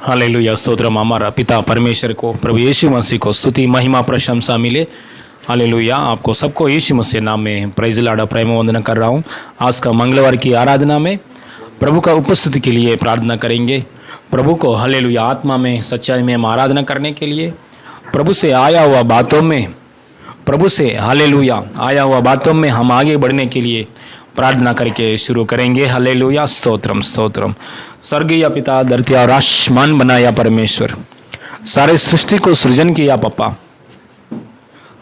Hallelujah stotram. हमारा पिता परमेश्वर को, प्रभु यीशु मसीह को स्तुति महिमा प्रशंसा मिले। हालेलुया। आपको सबको यीशु मसीह नाम में प्रेज़ लॉर्ड प्रेम वंदना कर रहा हूँ। आज का मंगलवार की आराधना में प्रभु का उपस्थिति के लिए प्रार्थना करेंगे। प्रभु को हालेलुया आत्मा में सच्चाई में हम आराधना करने के लिए प्रभु से आया हुआ बातों में, प्रभु से हालेलुया आया हुआ बातों में हम आगे बढ़ने के लिए प्रार्थना करके शुरू करेंगे। हालेलुया स्तोत्रम स्तोत्रम। स्वर्गीय पिता, धरती और आसमान बनाया परमेश्वर, सारे सृष्टि को सृजन किया पप्पा।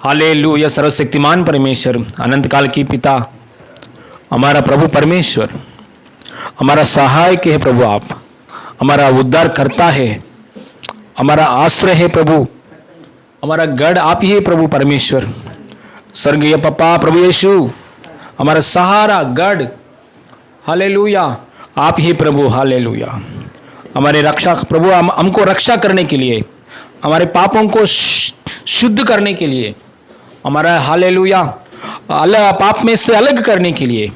हालेलुया सर्वशक्तिमान परमेश्वर, अनंत काल की पिता, हमारा प्रभु परमेश्वर, हमारा सहायक है प्रभु। आप हमारा उद्धार करता है, हमारा आश्रय है प्रभु, हमारा गढ़ आप ही है प्रभु परमेश्वर। स्वर्गीय पप्पा प्रभु यीशु हमारा सहारा गढ़, हालेलुया आप ही प्रभु। हालेलुया हमारे रक्षक प्रभु, हमको रक्षा करने के लिए, हमारे पापों को शुद्ध करने के लिए, हमारा हालेलुया पाप में से अलग करने के लिए,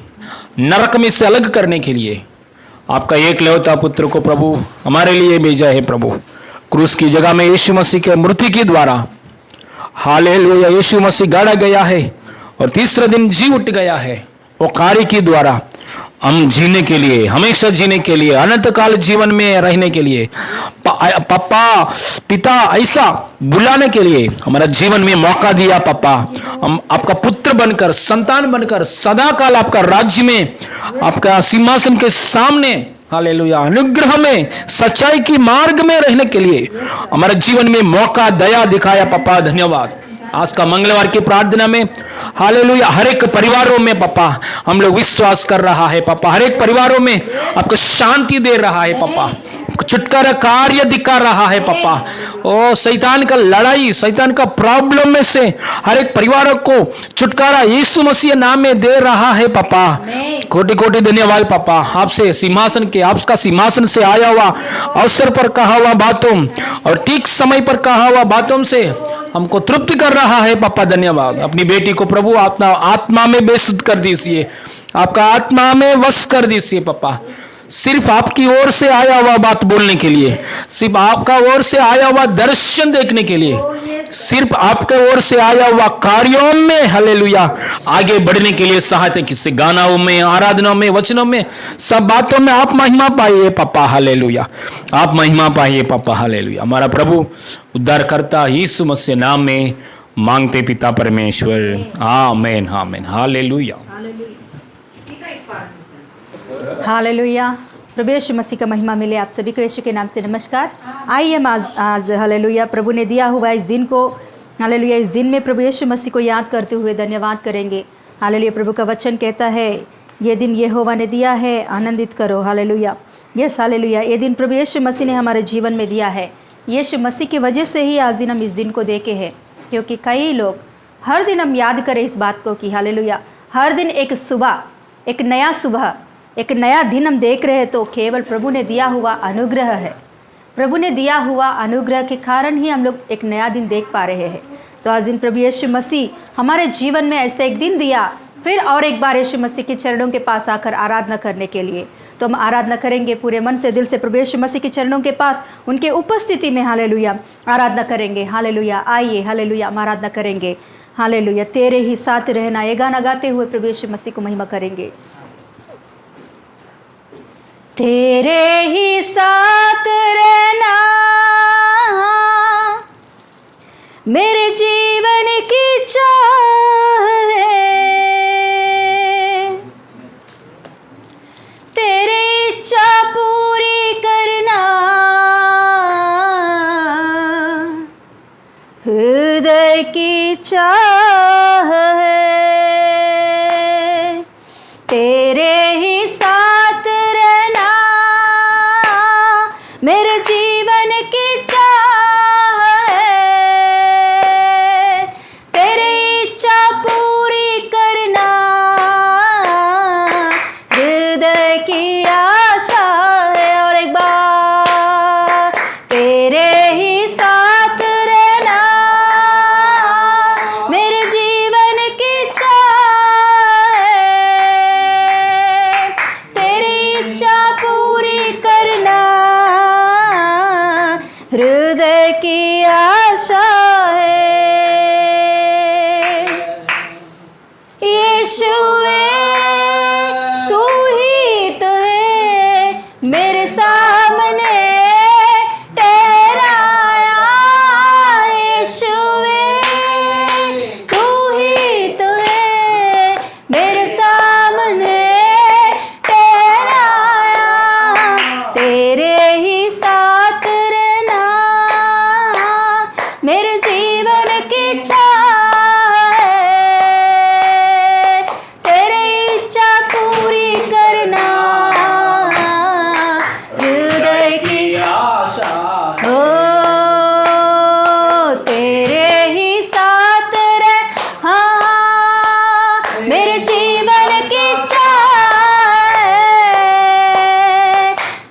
नरक में से अलग करने के लिए आपका एकलौता पुत्र को प्रभु हमारे लिए भेजा है प्रभु। क्रूस की जगह में यीशु मसीह के मृत्यु के द्वारा हालेलुया यीशु मसीह गाड़ा गया है और तीसरे दिन जी उठ गया है। वो कार्य के द्वारा हम जीने के लिए, हमेशा जीने के लिए, अनंत काल जीवन में रहने के लिए, पापा पिता ऐसा बुलाने के लिए हमारा जीवन में मौका दिया पप्पा। हम आपका पुत्र बनकर, संतान बनकर सदा काल आपका राज्य में, आपका सिंहासन के सामने हालेलुया अनुग्रह में, सच्चाई की मार्ग में रहने के लिए हमारे जीवन में मौका दया दिखाया पप्पा। धन्यवाद। आज का मंगलवार की प्रार्थना में हालेलुया हर एक परिवारों में पप्पा हम लोग विश्वास कर रहा है पप्पा, हर एक परिवारों में आपको शांति दे रहा है पप्पा, छुटकारा कार्य दिखा रहा है पप्पा। ओ शैतान का लड़ाई, शैतान का प्रॉब्लम में से हर एक परिवारों को छुटकारा यीशु मसीह नाम में दे रहा है पप्पा। कोटि कोटि धन्यवाद पप्पा। आपसे सिंहासन के, आपका सिंहासन से आया हुआ अवसर पर कहा हुआ बातों और ठीक समय पर कहा हुआ बातों से हमको तृप्ति कर रहा है पप्पा। धन्यवाद। अपनी बेटी को प्रभु अपना आत्मा में बेसुध कर दीजिए, आपका आत्मा में वश कर दीजिए पप्पा। सिर्फ आपकी ओर से आया हुआ बात बोलने के लिए, सिर्फ आपका ओर से आया हुआ दर्शन देखने के लिए, सिर्फ आपके ओर से आया हुआ कार्यों में हालेलुया आगे बढ़ने के लिए सहायता, किससे गानाओं में, आराधनाओं में, वचनों में, सब बातों में आप महिमा पाइए पप्पा। हालेलुया आप महिमा पाइए पप्पा। हालेलुया हमारा प्रभु उद्धारकर्ता यीशु मसीह नाम में मांगते पिता परमेश्वर, आमीन आमीन। हालेलुया हालेलुया। प्रभु यीशु मसीह का महिमा मिले। आप सभी को यीशु के नाम से नमस्कार। आइए हम आज हालेलुया प्रभु ने दिया हुआ इस दिन को, हालेलुया इस दिन में प्रभु यीशु मसीह को याद करते हुए धन्यवाद करेंगे। हालेलुया प्रभु का वचन कहता है ये दिन यहोवा ने दिया है, आनंदित करो। हालेलुया यस हालेलुया ये दिन प्रभु यीशु मसीह ने हमारे जीवन में दिया है। यीशु मसीह की वजह से ही आज दिन हम इस दिन को देखे हैं, क्योंकि कई लोग हर दिन हम याद करें इस बात को कि हालेलुया हर दिन एक सुबह, एक नया सुबह, एक नया दिन हम देख रहे हैं तो केवल प्रभु ने दिया हुआ अनुग्रह है। प्रभु ने दिया हुआ अनुग्रह के कारण ही हम लोग एक नया दिन देख पा रहे हैं। तो आज दिन प्रभु यीशु मसीह हमारे जीवन में ऐसे एक दिन दिया, फिर और एक बार यीशु मसीह के चरणों के पास आकर आराधना करने के लिए। तो हम आराधना करेंगे पूरे मन से, दिल से प्रभु यीशु मसीह के चरणों के पास, उनके उपस्थिति में हालेलुया आराधना करेंगे। हालेलुया आइए हालेलुया हम आराधना करेंगे। हालेलुया तेरे ही साथ रहना, ये गाना गाते हुए प्रभु यीशु मसीह को महिमा करेंगे। तेरे ही साथ रहना मेरे जीवन की चाह है, तेरी इच्छा पूरी करना हृदय की चाह है। तेरे ही साथ रहना मेरे जीवन की चाह है, तेरी यीशुए तू ही तो है मेरे सामने ठहराया, यीशुए तू ही तो है मेरे सामने ठहराया, तेरे ही साथ रहना मेरे जीवन की चाह है, तेरी इच्छा पूरी करना हृदय की आशा ओ तेरे ही साथ रह, हाँ मेरे जीवन की चाह है,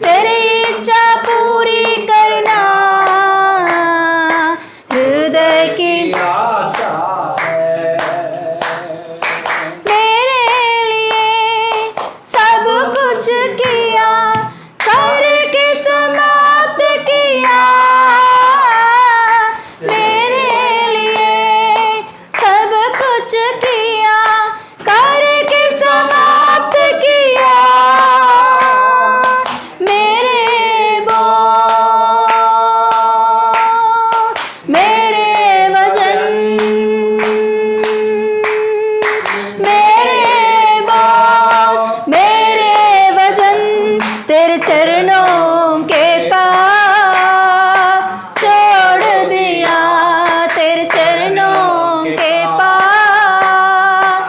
तेरी इच्छा पूरी करना हृदय की आशा है। मेरे लिए सब कुछ किया करके समाप्त किया, मेरे लिए सब कुछ किया करके समाप्त किया, मेरे बोल मेरे वचन मेरे बोल मेरे वचन तेरे चरणों के पास छोड़ दिया, तेरे चरणों के पास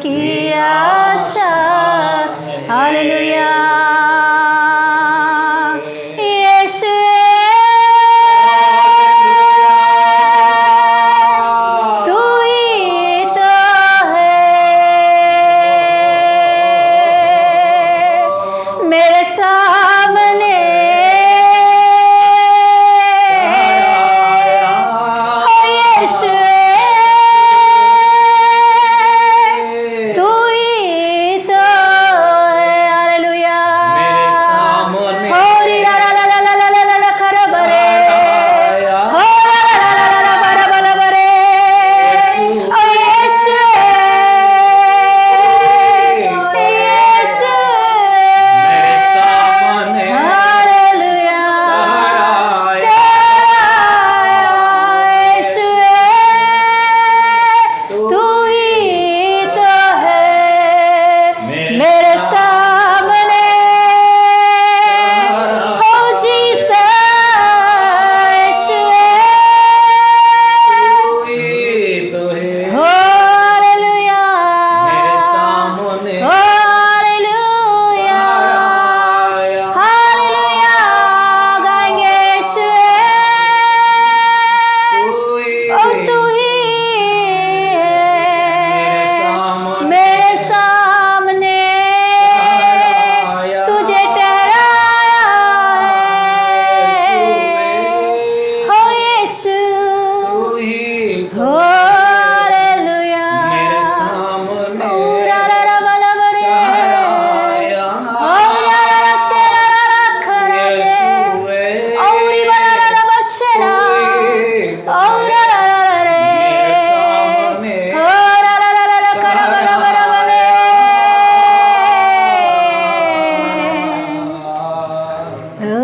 की आशा। हालेलुया यीशु तू ही तो है मेरे सामने। हो यीशु तू ही तो है। हालेलुया हो री ला ला ला ला ला ला ला ला खरबरे हो ला ला ला ला ला बरा बला बरे। ओ यीशु यीशु हालेलुया यीशु तू ही तो है मेरे सामने। हो जीता यीशु हो हालेलुया हो हालेलुया हालेलुया गाएंगे यीशु ओ तू ही है मेरे सामने। तुझे ठहराया है हो यीशु हो हालेलुया रा रा रा बला बरे हो रा रा रा से रा रा रा खरा दे औरी बला रा रा बशना औरा रा रा रा रे हो रा रा रा रा करा बरा बरा बरे। हो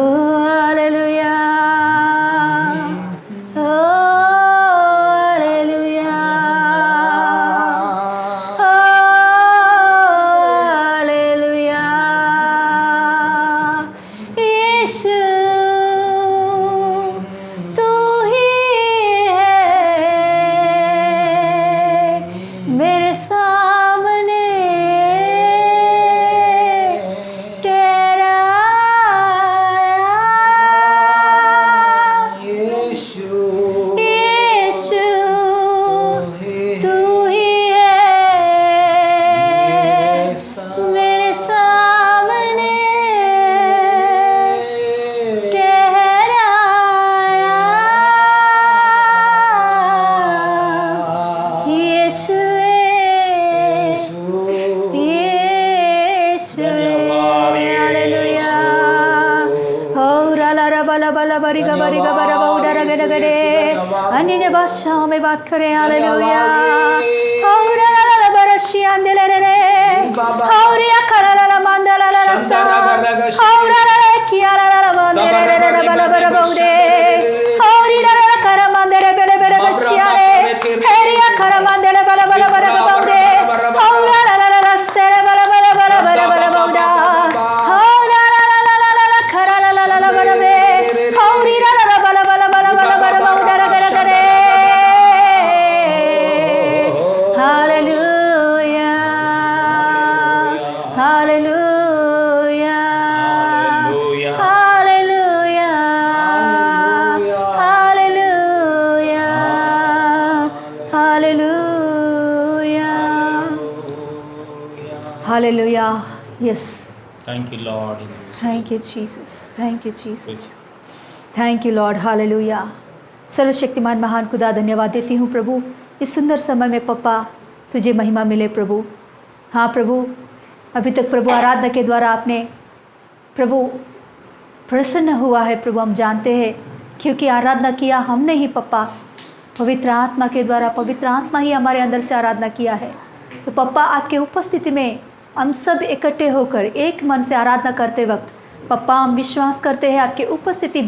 हालेलुया हो हालेलुया हो हालेलुया यीशु तू ही है मेरे सामने। यीशु तू ही है मेरे सामने ठहराया। यीशु यीशु हालेलुया हो रा ला रा बला बला बरिगा बरिगा बरा बौडा रगड़े रगड़े अन्य भाषाओं में बात करें। हालेलुया हो रा ला ला बरा शियान दे रे रे हो रिया खरा ला ला मांदा ला ला सा हो रा ला ला किया ला ला मांदे रे रे रे बला बरा बौडे हो री ला ला खरा मांदे रे बेले बेले बशिया रे हेरिया खरा मांदे रे बला बला बरा बौडे हो रा ला ला ला से रे बला बला बला बरा बरा बौडा हो रा ला ला ला ला ला खरा ला ला ला बरा बे हो री ला ला बला बला बला बला बरा बौडा रे रे रे। हालेलुया हालेलुया हालेलुया हालेलुया हालेलुया hallelujah yes Thank you, Lord. Thank you Jesus thank you Jesus thank you Lord hallelujah. सर्वशक्तिमान महान खुदा धन्यवाद देती हूँ प्रभु इस सुंदर समय में पप्पा तुझे महिमा मिले प्रभु। हाँ प्रभु अभी तक प्रभु आराधना के द्वारा आपने प्रभु प्रसन्न हुआ है प्रभु। हम जानते हैं क्योंकि आराधना किया हमने ही पप्पा, पवित्र आत्मा के द्वारा पवित्र आत्मा ही हमारे अंदर से आराधना किया है। तो पप्पा आपके उपस्थिति में हम सब इकट्ठे होकर एक मन से आराधना करते वक्त पप्पा हम विश्वास करते हैं आपकी उपस्थिति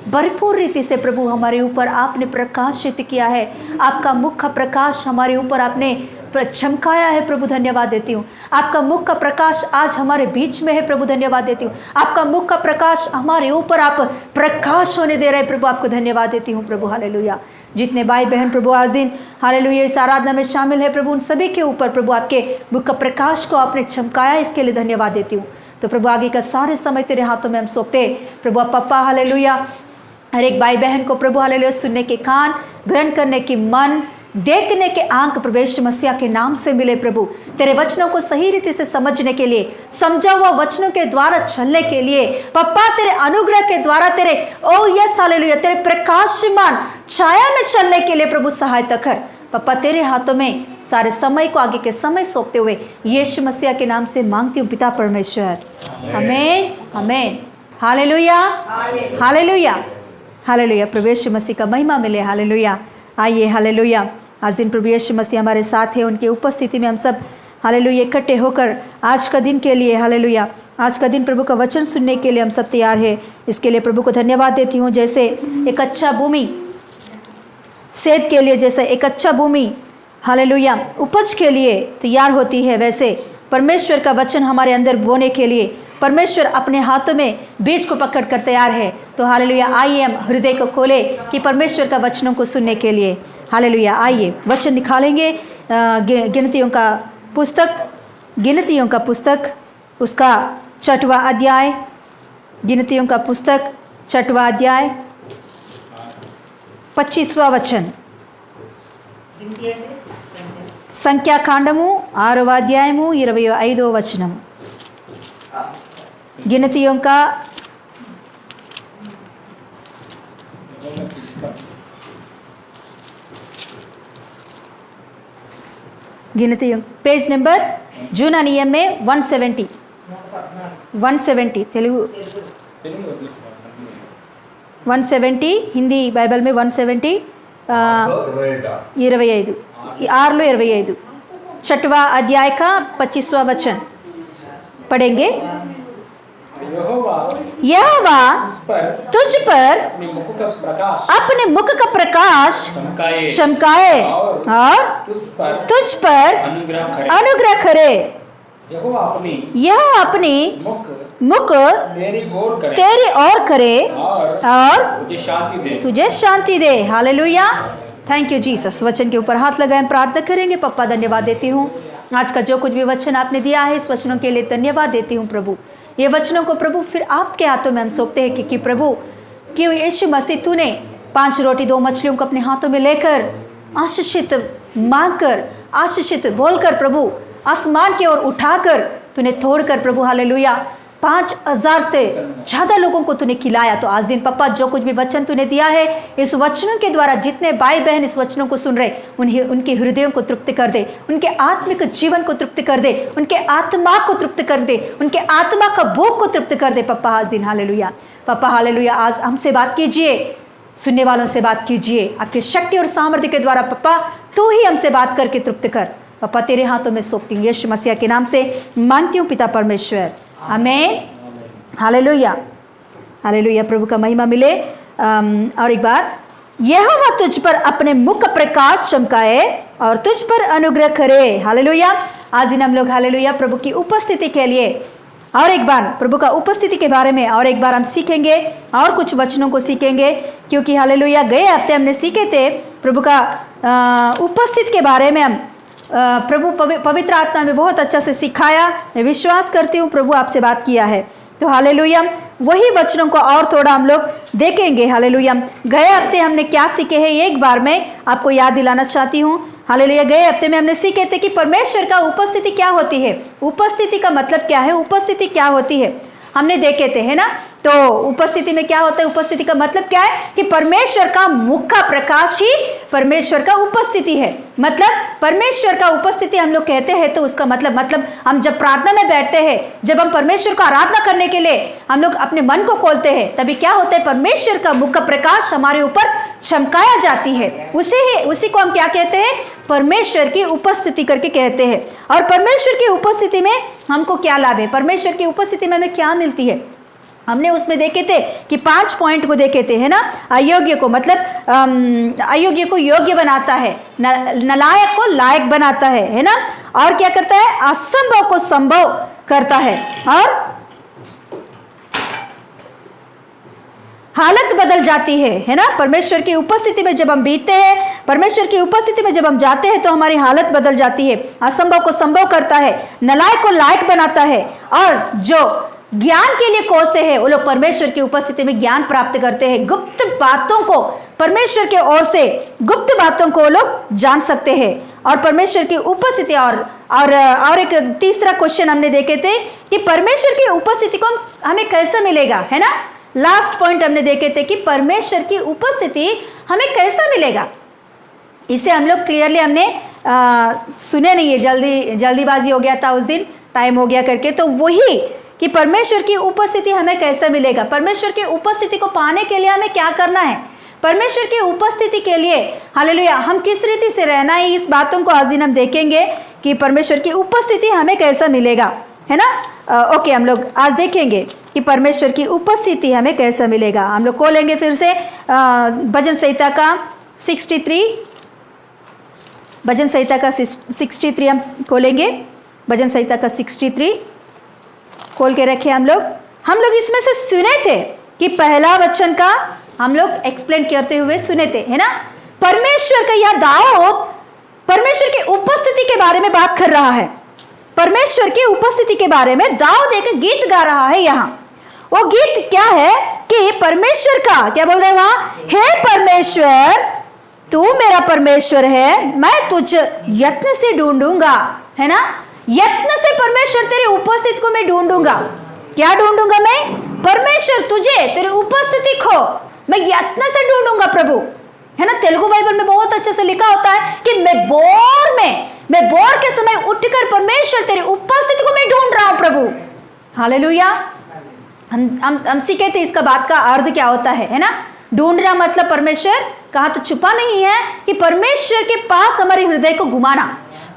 भरपूर रीति से प्रभु हमारे ऊपर आपने प्रकाशित किया है। आपका मुख का प्रकाश हमारे ऊपर आपने चमकाया है प्रभु, धन्यवाद देती हूँ। आपका मुख का प्रकाश आज हमारे बीच में है प्रभु, धन्यवाद देती हूँ। आपका मुख का प्रकाश हमारे ऊपर आप प्रकाश होने दे रहे हैं प्रभु, आपको धन्यवाद देती हूँ प्रभु, हालेलुया। जितने भाई बहन प्रभु आज दिन हालेलुया इस आराधना में शामिल है प्रभु, उन सभी के ऊपर प्रभु आपके मुख का प्रकाश को आपने चमकाया, इसके लिए धन्यवाद देती हूँ। तो प्रभु आगे का सारे समय तेरे हाथों में हम सौंपते प्रभु। आप पप्पा हालेलुया हर एक भाई बहन को प्रभु हालेलुया सुनने के कान, ग्रहण करने की मन, देखने के आंख प्रभु यीशु मसीह के नाम से मिले प्रभु। तेरे वचनों को सही रीति से समझने के लिए, समझा हुआ वचनों के द्वारा चलने के लिए पप्पा, तेरे अनुग्रह के द्वारा, तेरे ओ यस हालेलुया तेरे प्रकाशमान छाया में चलने के लिए प्रभु सहायता कर पप्पा। तेरे हाथों में सारे समय को आगे के समय सौंपते हुए यीशु मसीह के नाम से मांगती हूँ पिता परमेश्वर, आमीन आमीन। हालेलुया हालेलुया हालेलुया। प्रभु यीशु मसीह का महिमा मिले। हालेलुया। आइए हालेलुया, आज दिन प्रभु यीशु मसीह हमारे साथ है, उनकी उपस्थिति में हम सब हालेलुया इकट्ठे होकर आज का दिन के लिए हालेलुया, आज का दिन प्रभु का वचन सुनने के लिए हम सब तैयार है। इसके लिए प्रभु को धन्यवाद देती हूँ। जैसे एक अच्छा भूमि सेहत के लिए, जैसे एक अच्छा भूमि हालेलुया उपज के लिए तैयार होती है, वैसे परमेश्वर का वचन हमारे अंदर बोने के लिए परमेश्वर अपने हाथों में बीज को पकड़ कर तैयार है। तो हालेलुया आइए हम हृदय को खोले कि परमेश्वर का वचनों को सुनने के लिए हालेलुया आइए वचन निकालेंगे। गिनतियों का पुस्तक उसका 6वां अध्याय, गिनतियों का पुस्तक 6वां अध्याय 25वां वचन, సంఖ్యాకాండము 6వ అధ్యాయము 25వ వచనం। गिनतियों का पेज नंबर जूना नियम में 170 तेलुगु 170, हिंदी बाइबल में 170 25 6 6वां अध्याय का 25वां वचन पढ़ेंगे। यहोवा तुझ पर अपने मुख का प्रकाश चमकाए और तुझ पर अनुग्रह करे। यह अपनी मुख तेरी ओर करे और तुझे शांति दे। हालेलुया, थैंक यू जीसस। वचन के ऊपर हाथ लगाएं, प्रार्थना करेंगे। पप्पा धन्यवाद देती हूँ आज का जो कुछ भी वचन आपने दिया है, इस वचनों के लिए धन्यवाद देती हूँ प्रभु। ये वचनों को प्रभु फिर आपके हाथों में हम सौंपते हैं कि प्रभु कि यीशु मसीह तूने 5 रोटी 2 मछलियों को अपने हाथों में लेकर आशीषित मांगकर, आशीषित बोलकर प्रभु आसमान की ओर उठाकर तूने तोड़कर प्रभु हालेलुया 5000 से ज़्यादा लोगों को तूने खिलाया। तो आज दिन पप्पा जो कुछ भी वचन तूने दिया है, इस वचनों के द्वारा जितने भाई बहन इस वचनों को सुन रहे, उनके हृदयों को तृप्त कर दे, उनके आत्मिक जीवन को तृप्त कर दे, उनके आत्मा को तृप्त कर दे, उनके आत्मा का भूख को तृप्त कर दे पप्पा आज दिन। हालेलुया पप्पा हालेलुया, आज हमसे बात कीजिए, सुनने वालों से बात कीजिए, आपकी शक्ति और सामर्थ्य के द्वारा पप्पा तू ही हमसे बात करके तृप्त कर। पप्पा तेरे हाथों में सौंपती हूँ, यीशु मसीह के नाम से मांगती हूँ पिता परमेश्वर, आमीन। हालेलुया हालेलुया, प्रभु का महिमा मिले। और एक बार, यहोवा तुझ पर अपने मुख प्रकाश चमकाए और तुझ पर अनुग्रह करे। हालेलुया, आज दिन हम लोग हालेलुया प्रभु की उपस्थिति के लिए और एक बार प्रभु का उपस्थिति के बारे में और एक बार हम सीखेंगे और कुछ वचनों को सीखेंगे, क्योंकि हालेलुया गए हफ्ते हमने सीखे थे प्रभु का उपस्थिति के बारे में। हम प्रभु पवित्र आत्मा में बहुत अच्छा से सिखाया। मैं विश्वास करती हूँ प्रभु आपसे बात किया है। तो हालेलुया वही वचनों को और थोड़ा हम लोग देखेंगे। हालेलुया गए हफ्ते हमने क्या सीखे हैं, एक बार मैं आपको याद दिलाना चाहती हूँ। हालेलुया गए हफ्ते में हमने सीखे थे कि परमेश्वर का उपस्थिति क्या होती है, उपस्थिति का मतलब क्या है, उपस्थिति क्या होती है, हमने देखे थे, है ना। तो उपस्थिति में क्या होता है, उपस्थिति का मतलब क्या है कि परमेश्वर का मुख का प्रकाश ही परमेश्वर का उपस्थिति है। मतलब परमेश्वर का उपस्थिति हम लोग कहते हैं तो उसका मतलब हम जब प्रार्थना में बैठते हैं, जब हम परमेश्वर को आराधना करने के लिए हम लोग अपने मन को खोलते हैं, तभी क्या होता है, परमेश्वर का मुख का प्रकाश हमारे ऊपर चमकाया जाती है। उसी को हम क्या कहते हैं, परमेश्वर की उपस्थिति करके कहते हैं। और परमेश्वर की उपस्थिति में हमको क्या लाभ है, परमेश्वर की उपस्थिति में हमें क्या मिलती है, हमने उसमें देखे थे कि 5 पॉइंट को देखे थे, है ना। अयोग्य को मतलब अयोग्य को योग्य बनाता है, नालायक को लायक बनाता है ना। और क्या करता है, असंभव को संभव करता है। और हालत बदल जाती है ना। परमेश्वर की उपस्थिति में जब हम बीतते हैं, परमेश्वर की उपस्थिति में जब हम जाते हैं तो हमारी हालत बदल जाती है। असंभव को संभव करता है, नालायक को लायक बनाता है, और जो ज्ञान के लिए कोसते हैं वो लोग परमेश्वर की उपस्थिति में ज्ञान प्राप्त करते हैं। गुप्त बातों को परमेश्वर के ओर से, गुप्त बातों को वो लोग जान सकते हैं। और परमेश्वर की उपस्थिति और एक तीसरा क्वेश्चन हमने देखे थे कि परमेश्वर की उपस्थिति को हमें कैसे मिलेगा, है ना। लास्ट पॉइंट हमने देखे थे कि परमेश्वर की उपस्थिति हमें कैसा मिलेगा। इसे हम लोग क्लियरली हमने सुने नहीं है, जल्दीबाजी हो गया था उस दिन, टाइम हो गया करके। तो वही कि परमेश्वर की उपस्थिति हमें कैसे मिलेगा, परमेश्वर की उपस्थिति को पाने के लिए हमें क्या करना है, परमेश्वर की उपस्थिति के लिए हालेलुया हम किस रीति से रहना है, इस बातों को आज दिन हम देखेंगे कि परमेश्वर की उपस्थिति हमें कैसा मिलेगा, है ना। ओके, हम लोग आज देखेंगे कि परमेश्वर की उपस्थिति हमें कैसा मिलेगा। हम लोग खोलेंगे फिर से भजन संहिता का 63, भजन संहिता का 63 हम खोलेंगे। भजन संहिता का 63 खोल के रखे हम लोग इसमें से सुने थे कि पहला वचन का हम लोग एक्सप्लेन करते हुए सुने थे, है ना। परमेश्वर का यह दाऊद परमेश्वर की उपस्थिति के बारे में बात कर रहा है। परमेश्वर की उपस्थिति के बारे में दाऊद एक गीत गा रहा है यहाँ। वो गीत क्या है कि परमेश्वर का क्या बोल रहे हैं वहां, हे परमेश्वर तू मेरा परमेश्वर है, मैं तुझ यत्न से ढूंढूंगा, है ना। यत्न से परमेश्वर तेरी उपस्थिति को मैं ढूंढूंगा। क्या ढूंढूंगा मैं, परमेश्वर तुझे, तेरी उपस्थिति को मैं यत्न से ढूंढूंगा प्रभु, है ना। तेलुगु बाइबल में बहुत अच्छे से लिखा होता है कि मैं बोर के समय उठकर परमेश्वर तेरी उपस्थिति को मैं ढूंढ रहा हूं प्रभु। हालेलुया। हम सीखे थे इसका बात का अर्थ क्या होता है ना। ढूंढना मतलब परमेश्वर कहाँ तो छुपा नहीं है, कि परमेश्वर के पास हमारे हृदय को घुमाना,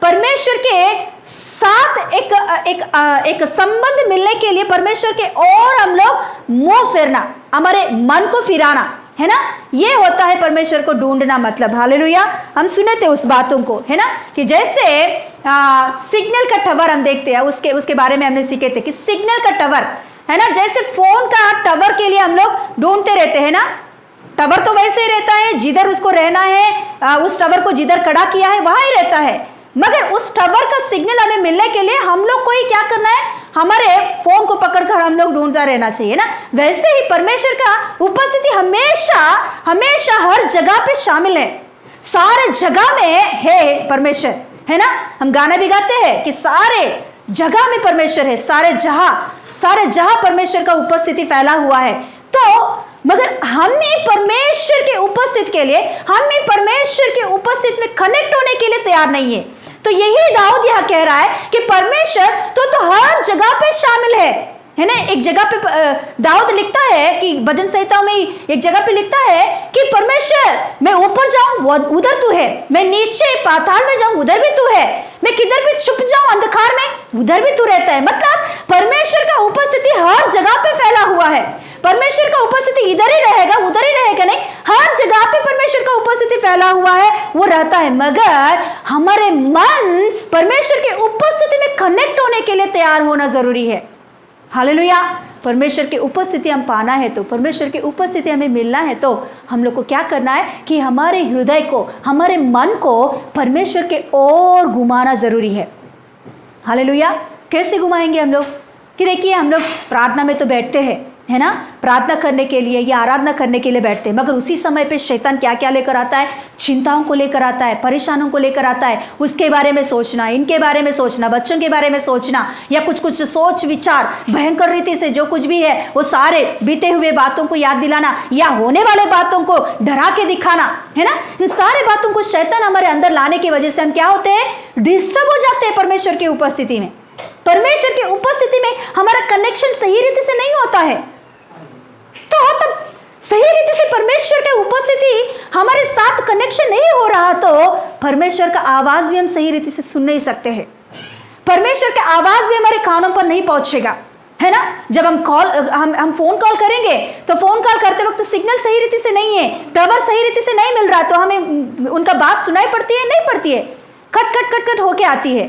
परमेश्वर के साथ एक संबंध मिलने के लिए परमेश्वर के और हम लोग मुंह फेरना, हमारे मन को फिराना, है ना। ये होता है परमेश्वर को ढूंढना मतलब। हालेलुया। हम सुने थे उस बातों को, है ना, कि जैसे सिग्नल का टावर हम देखते हैं, उसके बारे में हमने सीखे थे कि सिग्नल का टावर, है ना, जैसे फोन का टावर के लिए हम लोग ढूंढते रहते हैं ना। टावर तो वैसे ही रहता है, जिधर उसको रहना है, उस टावर को जिधर खड़ा किया है वहां ही रहता है, मगर उस टावर का सिग्नल हमें मिलने के लिए हम लोग को ही क्या करना है, हमारे फोन को पकड़कर हम लोग ढूंढता रहना चाहिए ना। वैसे ही परमेश्वर का उपस्थिति हमेशा हर जगह पे शामिल है, सारे जगह में है परमेश्वर, है ना। हम गाना भी गाते हैं कि सारे जगह में परमेश्वर है, सारे जहां परमेश्वर का उपस्थिति फैला हुआ है। तो मगर हमें परमेश्वर के उपस्थिति के लिए, हमें परमेश्वर के उपस्थिति में कनेक्ट होने के लिए तैयार नहीं है। तो यही दाऊद यह कह रहा है कि परमेश्वर तो हर जगह पे शामिल है ना। एक जगह पे दाऊद लिखता है कि भजन संहिता में एक जगह पे लिखता है कि परमेश्वर मैं ऊपर जाऊं उधर तू है, मैं नीचे पाताल में जाऊं उधर भी तू है, मैं किधर भी छुप जाऊं अंधकार में उधर भी तू रहता है। मतलब परमेश्वर का उपस्थिति हर जगह पे फैला हुआ है। परमेश्वर का उपस्थिति इधर ही रहेगा उधर ही रहेगा नहीं, हर जगह पे परमेश्वर का उपस्थिति फैला हुआ है, वो रहता है। मगर हमारे मन परमेश्वर की उपस्थिति में कनेक्ट होने के लिए तैयार होना जरूरी है। हालेलुया। परमेश्वर की उपस्थिति हम पाना है तो, परमेश्वर की उपस्थिति हमें मिलना है तो हम लोग को क्या करना है कि हमारे हृदय को, हमारे मन को परमेश्वर के ओर घुमाना जरूरी है। हालेलुया। कैसे घुमाएंगे हम लोग, कि देखिए हम लोग प्रार्थना में तो बैठते हैं, है ना, प्रार्थना करने के लिए या आराधना करने के लिए बैठते हैं, मगर उसी समय पे शैतान क्या क्या लेकर आता है, चिंताओं को लेकर आता है, परेशानों को लेकर आता है, उसके बारे में सोचना, इनके बारे में सोचना, बच्चों के बारे में सोचना, या कुछ सोच विचार भयंकर रीति से जो कुछ भी है वो सारे बीते हुए बातों को याद दिलाना या होने वाले बातों को डरा के दिखाना, है ना। इन सारे बातों को शैतान हमारे अंदर लाने की वजह से हम क्या होते हैं, डिस्टर्ब हो जाते हैं परमेश्वर की उपस्थिति में। परमेश्वर की उपस्थिति में हमारा कनेक्शन सही रीति से नहीं होता है। तो तब सही रीति से परमेश्वर की उपस्थिति हमारे साथ कनेक्शन नहीं हो रहा तो परमेश्वर का आवाज भी हम सही रीति से सुन नहीं सकते हैं। परमेश्वर का आवाज भी हमारे कानों पर नहीं पहुंचेगा, है ना। जब हम फोन कॉल करेंगे तो फोन कॉल करते वक्त सिग्नल सही रीति से नहीं है, टावर सही रीति से नहीं मिल रहा, तो हमें उनका बात सुनाई पड़ती है, नहीं पड़ती है, कट होके आती है।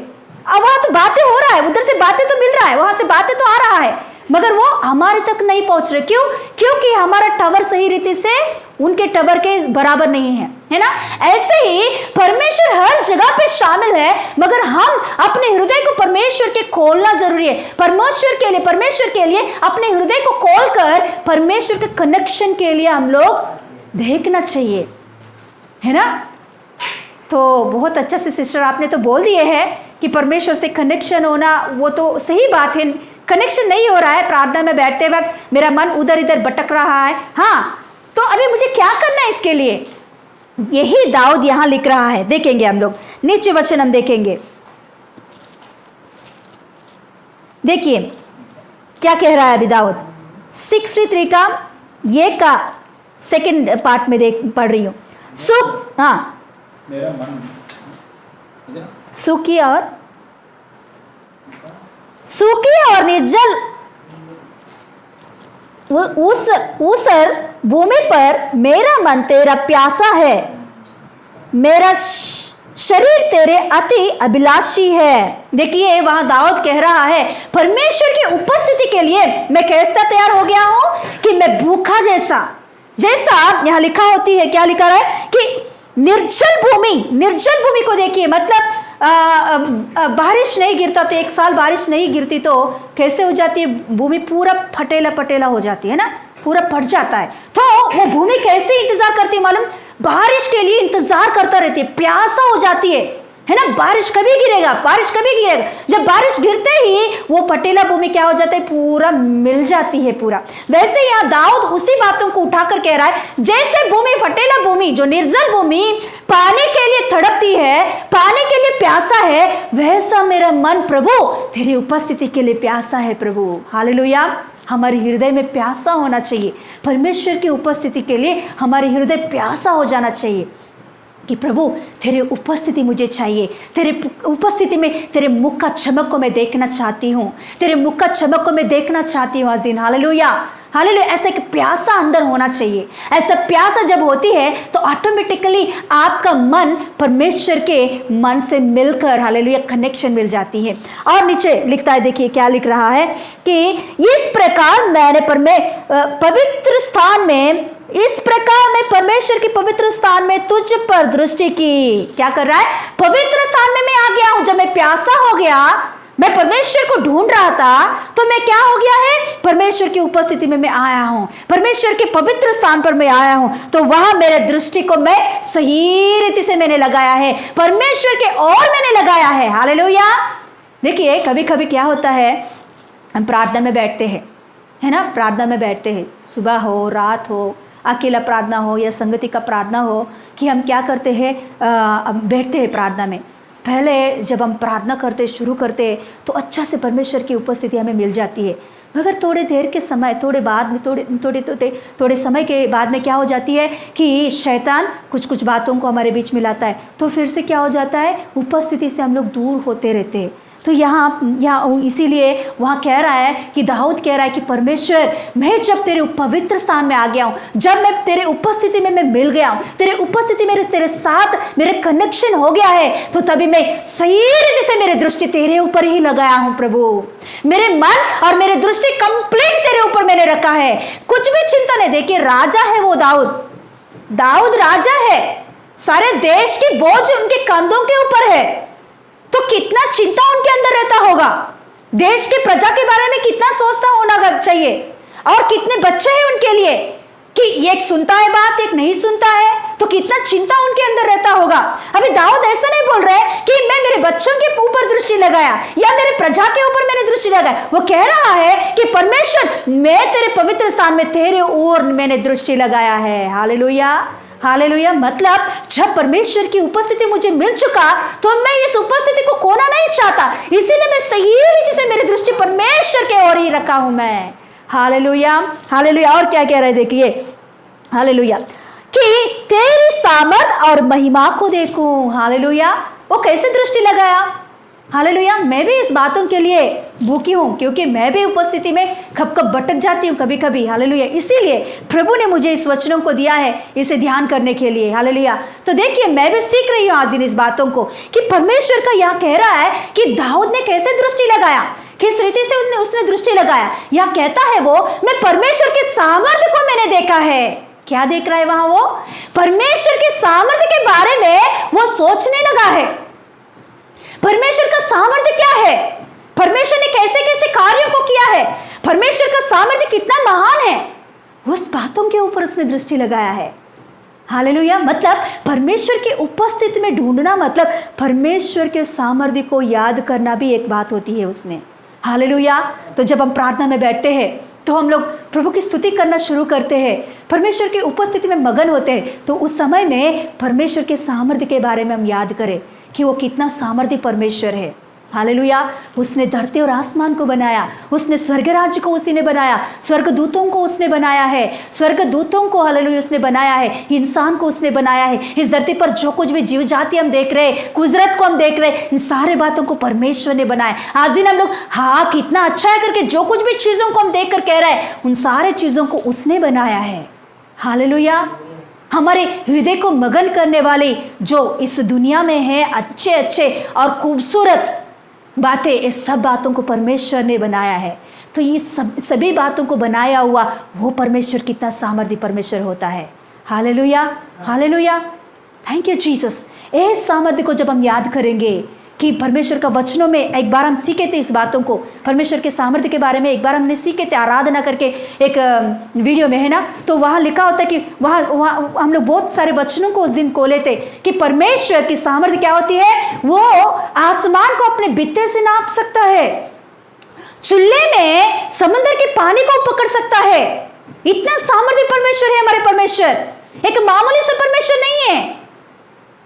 अब वहां तो बातें हो रहा है, उधर से बातें तो मिल रहा है, वहां से बातें तो आ रहा है, मगर वो हमारे तक नहीं पहुंच रहे। क्यों? क्योंकि हमारा टावर सही रीति से उनके टावर के बराबर नहीं है ना। ऐसे ही परमेश्वर हर जगह पे शामिल है, मगर हम अपने हृदय को परमेश्वर के खोलना जरूरी है। परमेश्वर के लिए अपने हृदय को खोलकर परमेश्वर के कनेक्शन के लिए हम लोग देखना चाहिए, है ना। तो बहुत अच्छा से सिस्टर आपने तो बोल दिए है कि परमेश्वर से कनेक्शन होना, वो तो सही बात है। कनेक्शन नहीं हो रहा है, प्रार्थना में बैठते वक्त मेरा मन उधर इधर भटक रहा है। हाँ, तो अभी मुझे क्या करना है इसके लिए? यही दाऊद यहां लिख रहा है। देखेंगे हम लोग नीचे वचन, हम देखेंगे। देखिए क्या कह रहा है अभी दाऊद। 63 का ये का सेकंड पार्ट में पढ़ रही हूं। सुख, हाँ, मेरा मन सूखी और निर्जल उस ऊसर भूमि पर मेरा मन तेरा प्यासा है, मेरा शरीर तेरे अति अभिलाषी है। देखिए वहां दाऊद कह रहा है परमेश्वर की उपस्थिति के लिए मैं कैसा तैयार हो गया हूं कि मैं भूखा जैसा यहां लिखा होती है, क्या लिखा है कि निर्जल भूमि को देखिए। मतलब बारिश नहीं गिरता तो, एक साल बारिश नहीं गिरती तो कैसे हो जाती है भूमि? पूरा फटेला हो जाती है ना, पूरा फट जाता है। तो वो भूमि कैसे इंतजार करती है मालूम? बारिश के लिए इंतजार करता रहती है, प्यासा हो जाती है ना। बारिश कभी गिरेगा। जब बारिश गिरते ही वो फटेला भूमि क्या हो जाता है? पूरा मिल जाती है पूरा। वैसे यहाँ दाऊद उसी बातों को उठाकर कह रहा है, जैसे भूमि, फटेला भूमि, जो निर्जल भूमि पानी के लिए तड़पती है, पानी के लिए प्यासा है, वैसा मेरा मन प्रभु तेरी उपस्थिति के लिए प्यासा है प्रभु। हालेलुया। हमारे हृदय में प्यासा होना चाहिए परमेश्वर की उपस्थिति के लिए। हमारे हृदय प्यासा हो जाना चाहिए कि प्रभु तेरे उपस्थिति मुझे चाहिए, तेरे उपस्थिति में तेरे मुख का चमक को मैं देखना चाहती हूँ, तेरे मुख का चमक को मैं देखना चाहती हूँ आज दिन। Hallelujah, hallelujah. ऐसा एक प्यासा अंदर होना चाहिए। ऐसा प्यासा जब होती है तो ऑटोमेटिकली आपका मन परमेश्वर के मन से मिलकर, हालेलुया, कनेक्शन मिल जाती है। और नीचे लिखता है, देखिए क्या लिख रहा है कि इस प्रकार मैंने पवित्र स्थान में, इस प्रकार मैं परमेश्वर के पवित्र स्थान में तुझ पर दृष्टि की। क्या कर रहा है? पवित्र स्थान में मैं आ गया हूं। जब मैं प्यासा हो गया, मैं परमेश्वर को ढूंढ रहा था, तो मैं क्या हो गया है? परमेश्वर की उपस्थिति में मैं आया हूं, परमेश्वर के पवित्र स्थान पर मैं आया हूं। तो वहां मेरे दृष्टि को मैं सही रीति से मैंने लगाया है, परमेश्वर के ओर मैंने लगाया है। हालेलुया। देखिए कभी कभी क्या होता है, हम प्रार्थना में बैठते हैं, है ना, प्रार्थना में बैठते हैं, सुबह हो, रात हो, अकेला प्रार्थना हो या संगति का प्रार्थना हो, कि हम क्या करते हैं, बैठते हैं प्रार्थना में। पहले जब हम प्रार्थना करते, शुरू करते, तो अच्छा से परमेश्वर की उपस्थिति हमें मिल जाती है। मगर थोड़े देर के समय, थोड़े बाद में, थोड़े समय के बाद में क्या हो जाती है कि शैतान कुछ बातों को हमारे बीच में लाता है, तो फिर से क्या हो जाता है, उपस्थिति से हम लोग दूर होते रहते हैं। तो यहाँ इसीलिए वहाँ कह रहा है कि दाऊद कह रहा है कि परमेश्वर, मैं जब तेरे पवित्र स्थान में आ गया हूँ, जब मैं तेरे उपस्थिति में मैं मिल गया हूँ, तेरे उपस्थिति में तेरे साथ मेरे कनेक्शन हो गया है, तो तभी मैं सही रीति से मेरी दृष्टि तेरे ऊपर ही लगाया हूँ प्रभु। मेरे मन और मेरी दृष्टि कंप्लीट तेरे ऊपर मैंने रखा है, कुछ भी चिंता नहीं। देखिए राजा है वो दाऊद राजा है, सारे देश की बोझ उनके कंधों के ऊपर है, तो कितना चिंता उनके अंदर रहता होगा, देश के प्रजा के बारे में कितना सोचता होना चाहिए, और कितने बच्चे हैं उनके लिए कि एक सुनता है बात, एक नहीं सुनता है, तो कितना चिंता उनके अंदर रहता होगा। अभी दाऊद ऐसा नहीं बोल रहे कि मैं मेरे बच्चों के ऊपर दृष्टि लगाया या मेरे प्रजा के ऊपर मैंने दृष्टि लगाया, वो कह रहा है कि परमेश्वर, मैं तेरे पवित्र स्थान में तेरे ओर मैंने दृष्टि लगाया है। Hallelujah, hallelujah. मतलब जब परमेश्वर की उपस्थिति मुझे मिल चुका, तो मैं इस उपस्थिति को खोना नहीं चाहता, इसीलिए मैं सही रीति से मेरी दृष्टि परमेश्वर के ओर ही रखा हूं मैं। Hallelujah, hallelujah. और क्या कह रहे, देखिए, हालेलुया, कि तेरी सामर्थ और महिमा को देखूं। हालेलुया। वो कैसे दृष्टि लगाया? हालेलुया। मैं भी इस बातों के लिए भूखी हूँ, क्योंकि मैं भी उपस्थिति में कब भटक जाती हूँ कभी कभी। हालेलुया। इसीलिए प्रभु ने मुझे इस वचनों को दिया है, इसे ध्यान करने के लिए। हालेलुया। तो देखिए मैं भी सीख रही हूँ आज दिन इस बातों को, कि परमेश्वर का यहाँ कह रहा है कि दाऊद ने कैसे दृष्टि लगाया, किस रीति से उसने दृष्टि लगाया? या कहता है वो, मैं परमेश्वर के सामर्थ्य को मैंने देखा है। क्या देख रहा है वहां वो? परमेश्वर के सामर्थ्य के बारे में वो सोचने लगा है। परमेश्वर का सामर्थ्य क्या है? परमेश्वर ने कैसे कैसे कार्यों को किया है? परमेश्वर का सामर्थ्य कितना महान है, उस बातों के ऊपर उसने दृष्टि लगाया है। हालेलुया। मतलब परमेश्वर की उपस्थिति में ढूंढना, मतलब परमेश्वर के सामर्थ्य को याद करना भी एक बात होती है उसमें। हालेलुया। तो जब हम प्रार्थना में बैठते हैं तो हम लोग प्रभु की स्तुति करना शुरू करते हैं, परमेश्वर की उपस्थिति में मगन होते हैं, तो उस समय में परमेश्वर के सामर्थ्य के बारे में हम याद करें कि वो कितना सामर्थ्य परमेश्वर है। हालेलुया। उसने धरती और आसमान को बनाया, उसने स्वर्ग राज्य को उसी ने बनाया, स्वर्ग दूतों को उसने बनाया है, स्वर्ग दूतों को हालेलुया उसने बनाया है, इंसान को उसने बनाया है। इस धरती पर जो कुछ भी जीव जाति हम देख रहे हैं, कुदरत को हम देख रहे हैं, इन सारे बातों को परमेश्वर ने बनाया। आज दिन हम लोग हाँ कितना अच्छा है करके जो कुछ भी चीजों को हम देख कर कह रहे हैं, उन सारे चीजों को उसने बनाया है। हालेलुया। हमारे हृदय को मगन करने वाले जो इस दुनिया में है, अच्छे अच्छे और खूबसूरत बातें, इस सब बातों को परमेश्वर ने बनाया है। तो ये सभी बातों को बनाया हुआ वो परमेश्वर कितना सामर्थ्य परमेश्वर होता है। Hallelujah, hallelujah, thank you Jesus. इस सामर्थ्य को जब हम याद करेंगे कि परमेश्वर का वचनों में, एक बार हम सीखे थे इस बातों को, परमेश्वर के सामर्थ्य के बारे में एक बार हमने सीखे थे आराधना करके एक वीडियो में, है ना। तो वहाँ लिखा होता है कि वहाँ हम लोग बहुत सारे वचनों को उस दिन खोले थे कि परमेश्वर की सामर्थ्य क्या होती है। वो आसमान को अपने बित्ते से नाप सकता है, चूल्हे में समुद्र के पानी को पकड़ सकता है। इतना सामर्थ्य परमेश्वर है हमारे परमेश्वर। एक मामूली से परमेश्वर नहीं है।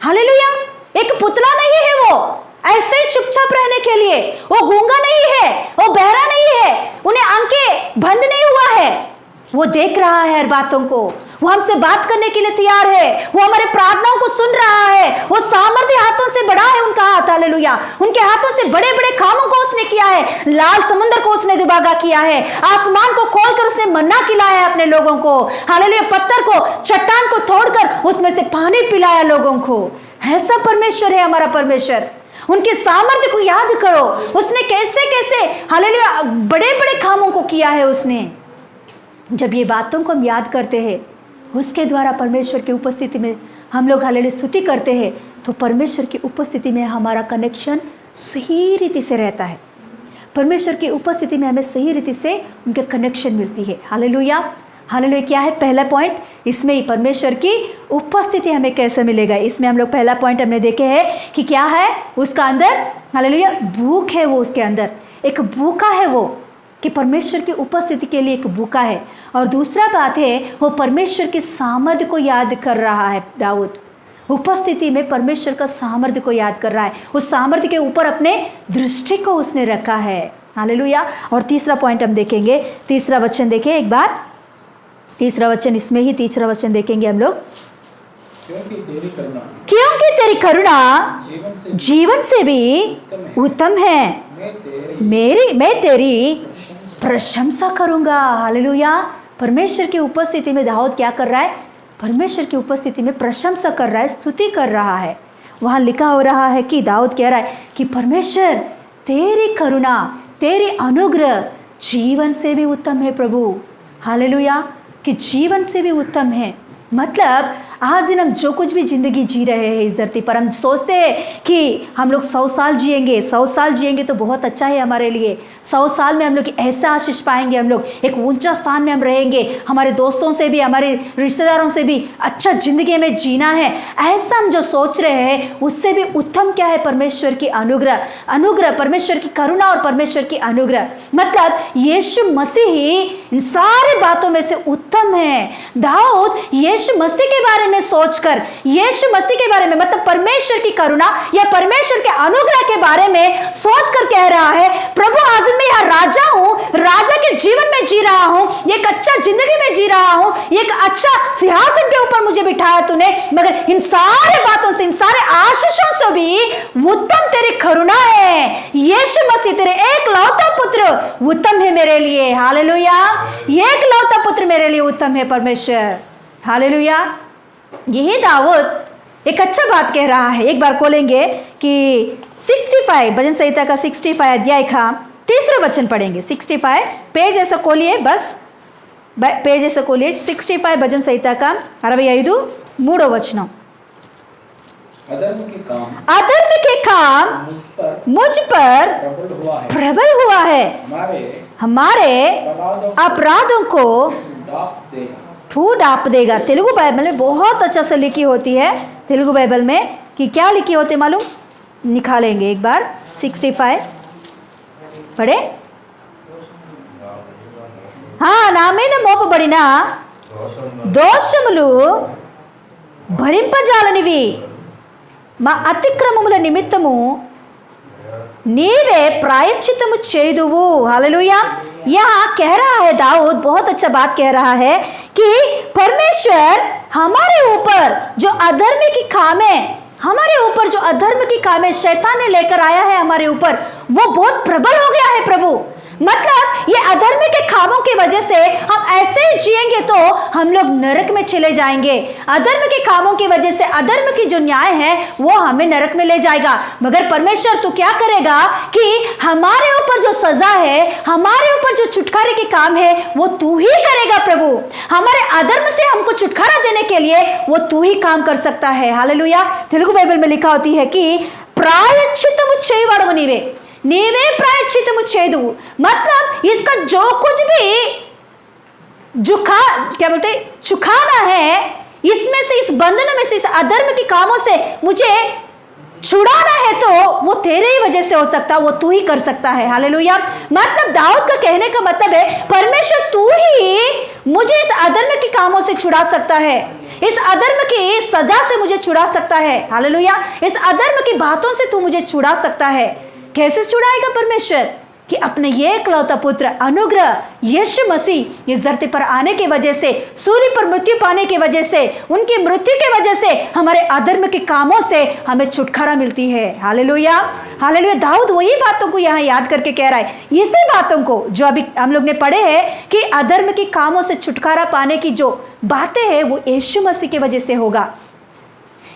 हालेलुया। एक पुतला नहीं है वो ऐसे ही चुपचाप रहने के लिए। वो गूंगा नहीं है, वो बहरा नहीं है, उन्हें आंखें बंद नहीं हुआ है, वो देख रहा है हर बातों को, वो हमसे बात करने के लिए तैयार है, वो हमारे प्रार्थनाओं को सुन रहा है। वो सामर्थ्य हाथों से बड़ा है उनका हाथ। हालेलुया। उनके हाथों से बड़े बड़े कामों को उसने किया है। लाल समुद्र को उसने दुभागा किया है, आसमान को खोलकर उसने मन्ना खिलाया है अपने लोगों को। हालेलुया। पत्थर को, चट्टान को तोड़कर उसमें से पानी पिलाया लोगों को। ऐसा परमेश्वर है हमारा परमेश्वर। उनके सामर्थ्य को याद करो, उसने कैसे कैसे हालेलुया बड़े बड़े कामों को किया है उसने। जब ये बातों को हम याद करते हैं, उसके द्वारा परमेश्वर की उपस्थिति में हम लोग हालेलुया स्तुति करते हैं, तो परमेश्वर की उपस्थिति में हमारा कनेक्शन सही रीति से रहता है। परमेश्वर की उपस्थिति में हमें सही रीति से उनके कनेक्शन मिलती है। Hallelujah, hallelujah. क्या है पहला पॉइंट? इसमें ही परमेश्वर की उपस्थिति हमें कैसे मिलेगा। इसमें हम लोग पहला पॉइंट हमने देखे हैं कि क्या है उसका अंदर, हालेलुया, भूख है। वो उसके अंदर एक भूखा है वो, कि परमेश्वर की उपस्थिति के लिए एक भूखा है। और दूसरा बात है, वो परमेश्वर के सामर्थ्य को याद कर रहा है। दाऊद उपस्थिति में परमेश्वर का सामर्थ्य को याद कर रहा है, उस सामर्थ्य के ऊपर अपने दृष्टि को उसने रखा है। हालेलुया। और तीसरा पॉइंट हम देखेंगे, तीसरा वचन देखें एक बार, तीसरा वचन, इसमें ही तीसरा वचन देखेंगे हम लोग। क्योंकि तेरी करुणा जीवन से भी उत्तम है, मैं तेरी प्रशंसा करूंगा। हालेलुया। परमेश्वर की उपस्थिति में दाऊद क्या कर रहा है? परमेश्वर की उपस्थिति में प्रशंसा कर रहा है, स्तुति कर रहा है। वहाँ लिखा हो रहा है कि दाऊद कह रहा है कि परमेश्वर तेरी करुणा, तेरी अनुग्रह जीवन से भी उत्तम है प्रभु। हालेलुया। कि जीवन से भी उत्तम है। मतलब आज दिन हम जो कुछ भी ज़िंदगी जी रहे हैं इस धरती पर, हम सोचते हैं कि हम लोग 100 साल जिएंगे, 100 साल जिएंगे तो बहुत अच्छा है हमारे लिए। 100 साल में हम लोग ऐसा आशीष पाएंगे, हम लोग एक ऊंचा स्थान में हम रहेंगे, हमारे दोस्तों से भी, हमारे रिश्तेदारों से भी अच्छा ज़िंदगी में जीना है। ऐसा हम जो सोच रहे हैं, उससे भी उत्तम क्या है? परमेश्वर की अनुग्रह, अनुग्रह, परमेश्वर की करुणा और परमेश्वर की अनुग्रह। मतलब यीशु मसीह ही इन सारी बातों में से उत्तम है। दाऊद यीशु मसीह के बारे में सोचकर, यीशु मसीह के बारे में, मतलब परमेश्वर की करुणा या परमेश्वर के अनुग्रह के बारे में सोचकर कह रहा है, प्रभु आज मैं यहाँ राजा हूँ, राजा के जीवन में जी रहा हूँ, एक अच्छा जिंदगी में जी रहा हूँ, एक अच्छा सिंहासन के ऊपर मुझे बिठाया तूने, मगर इन सारे बातों से, इन सारे आशीषों से भी उत्तम तेरी करुणा है। यीशु मसीह तेरे एक लौता पुत्र उत्तम है मेरे लिए। हालेलुया। एक लौता पुत्र मेरे लिए उत्तम है परमेश्वर। हालेलुया। यही दाऊद एक अच्छा बात कह रहा है। एक बार खोलेंगे कि 65 भजन संहिता का 65 अध्याय का तीसरा वचन पढ़ेंगे 65 पेज ऐसा खोलिए, बस पेज ऐसा खोलिए 65 भजन संहिता का 65 3వ वचనం। अधर्म के काम मुझ पर प्रबल हुआ है, हमारे अपराधों को ठू डाप देगा। तेलुगु बाइबल में बहुत अच्छा से लिखी होती है, तेलुगु बाइबल में कि क्या लिखी होती है मालूम, निकालेंगे एक बार 65 पढ़े। నా మీద మోపబడిన దోషములు భరింపజాలనివి, మా అతిక్రమముల నిమిత్తము नीवे प्रायश्चितम చేయుదువు। हालेलुया। यहाँ कह रहा है दाऊद, बहुत अच्छा बात कह रहा है कि परमेश्वर हमारे ऊपर जो अधर्म की कामें, हमारे ऊपर जो अधर्म की कामें शैतान ने लेकर आया है हमारे ऊपर, वो बहुत प्रबल हो गया है प्रभु। मतलब ये अधर्म के कामों की वजह से हम ऐसे ही जिएंगे तो हम लोग नरक में चले जाएंगे। अधर्म के कामों की वजह से अधर्म की जो न्याय है वो हमें नरक में ले जाएगा। मगर परमेश्वर तो क्या करेगा कि हमारे ऊपर जो सजा है, हमारे ऊपर जो छुटकारे के काम है वो तू ही करेगा प्रभु। हमारे अधर्म से हमको छुटकारा देने के लिए वो तू ही काम कर सकता है। हालेलुया। तेलुगु बाइबल में लिखा होती है कि प्रायश्चित्तము చేయవాడవు నీవే, नीवे प्रायश्चित्तము చేయుదువు। मतलब इसका जो कुछ भी क्या बोलते चुकाना है, इसमें से, इस बंधनों में से, इस अधर्म के कामों से मुझे छुड़ाना है तो वो तेरे ही वजह से हो सकता, वो तू ही कर सकता है। हालेलुया। मतलब दाऊद का कहने का मतलब है परमेश्वर तू ही मुझे इस अधर्म के कामों से छुड़ा सकता है, इस अधर्म की सजा से मुझे छुड़ा सकता है। हालेलुया। इस अधर्म की बातों से तू मुझे छुड़ा सकता है। कैसे छुड़ाएगा परमेश्वर? कि अपने ये एकलौता पुत्र अनुग्रह यीशु मसीह इस धरती पर आने की वजह से, सूली पर मृत्यु पाने की वजह से, उनकी मृत्यु की वजह से हमारे अधर्म के कामों से हमें छुटकारा मिलती है। हालेलुया। हालेलुया। दाऊद वही बातों को यहाँ याद करके कह रहा है, इसी बातों को जो अभी हम लोग ने पढ़े हैं कि अधर्म के कामों से छुटकारा पाने की जो बातें हैं वो यीशु मसीह की वजह से होगा,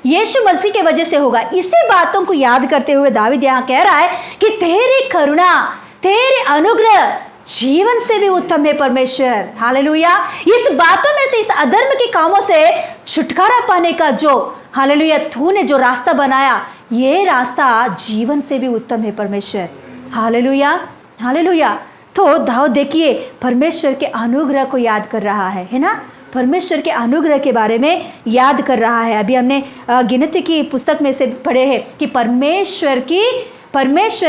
यीशु मसीह के वजह से होगा। इसी बातों को याद करते हुए दाऊद यहाँ कह रहा है कि तेरी करुणा, तेरे अनुग्रह जीवन से भी उत्तम है परमेश्वर। हालेलुया। इस बातों में से, इस अधर्म के कामों से छुटकारा पाने का जो, हालेलुया, तूने जो रास्ता बनाया, ये रास्ता जीवन से भी उत्तम है परमेश्वर। हालेलुया। हालेलुया। तो दाऊद देखिए परमेश्वर के अनुग्रह को याद कर रहा है ना, परमेश्वर के अनुग्रह के बारे में याद कर रहा है। अभी हमने गिनती की पुस्तक में से पढ़े हैं कि परमेश्वर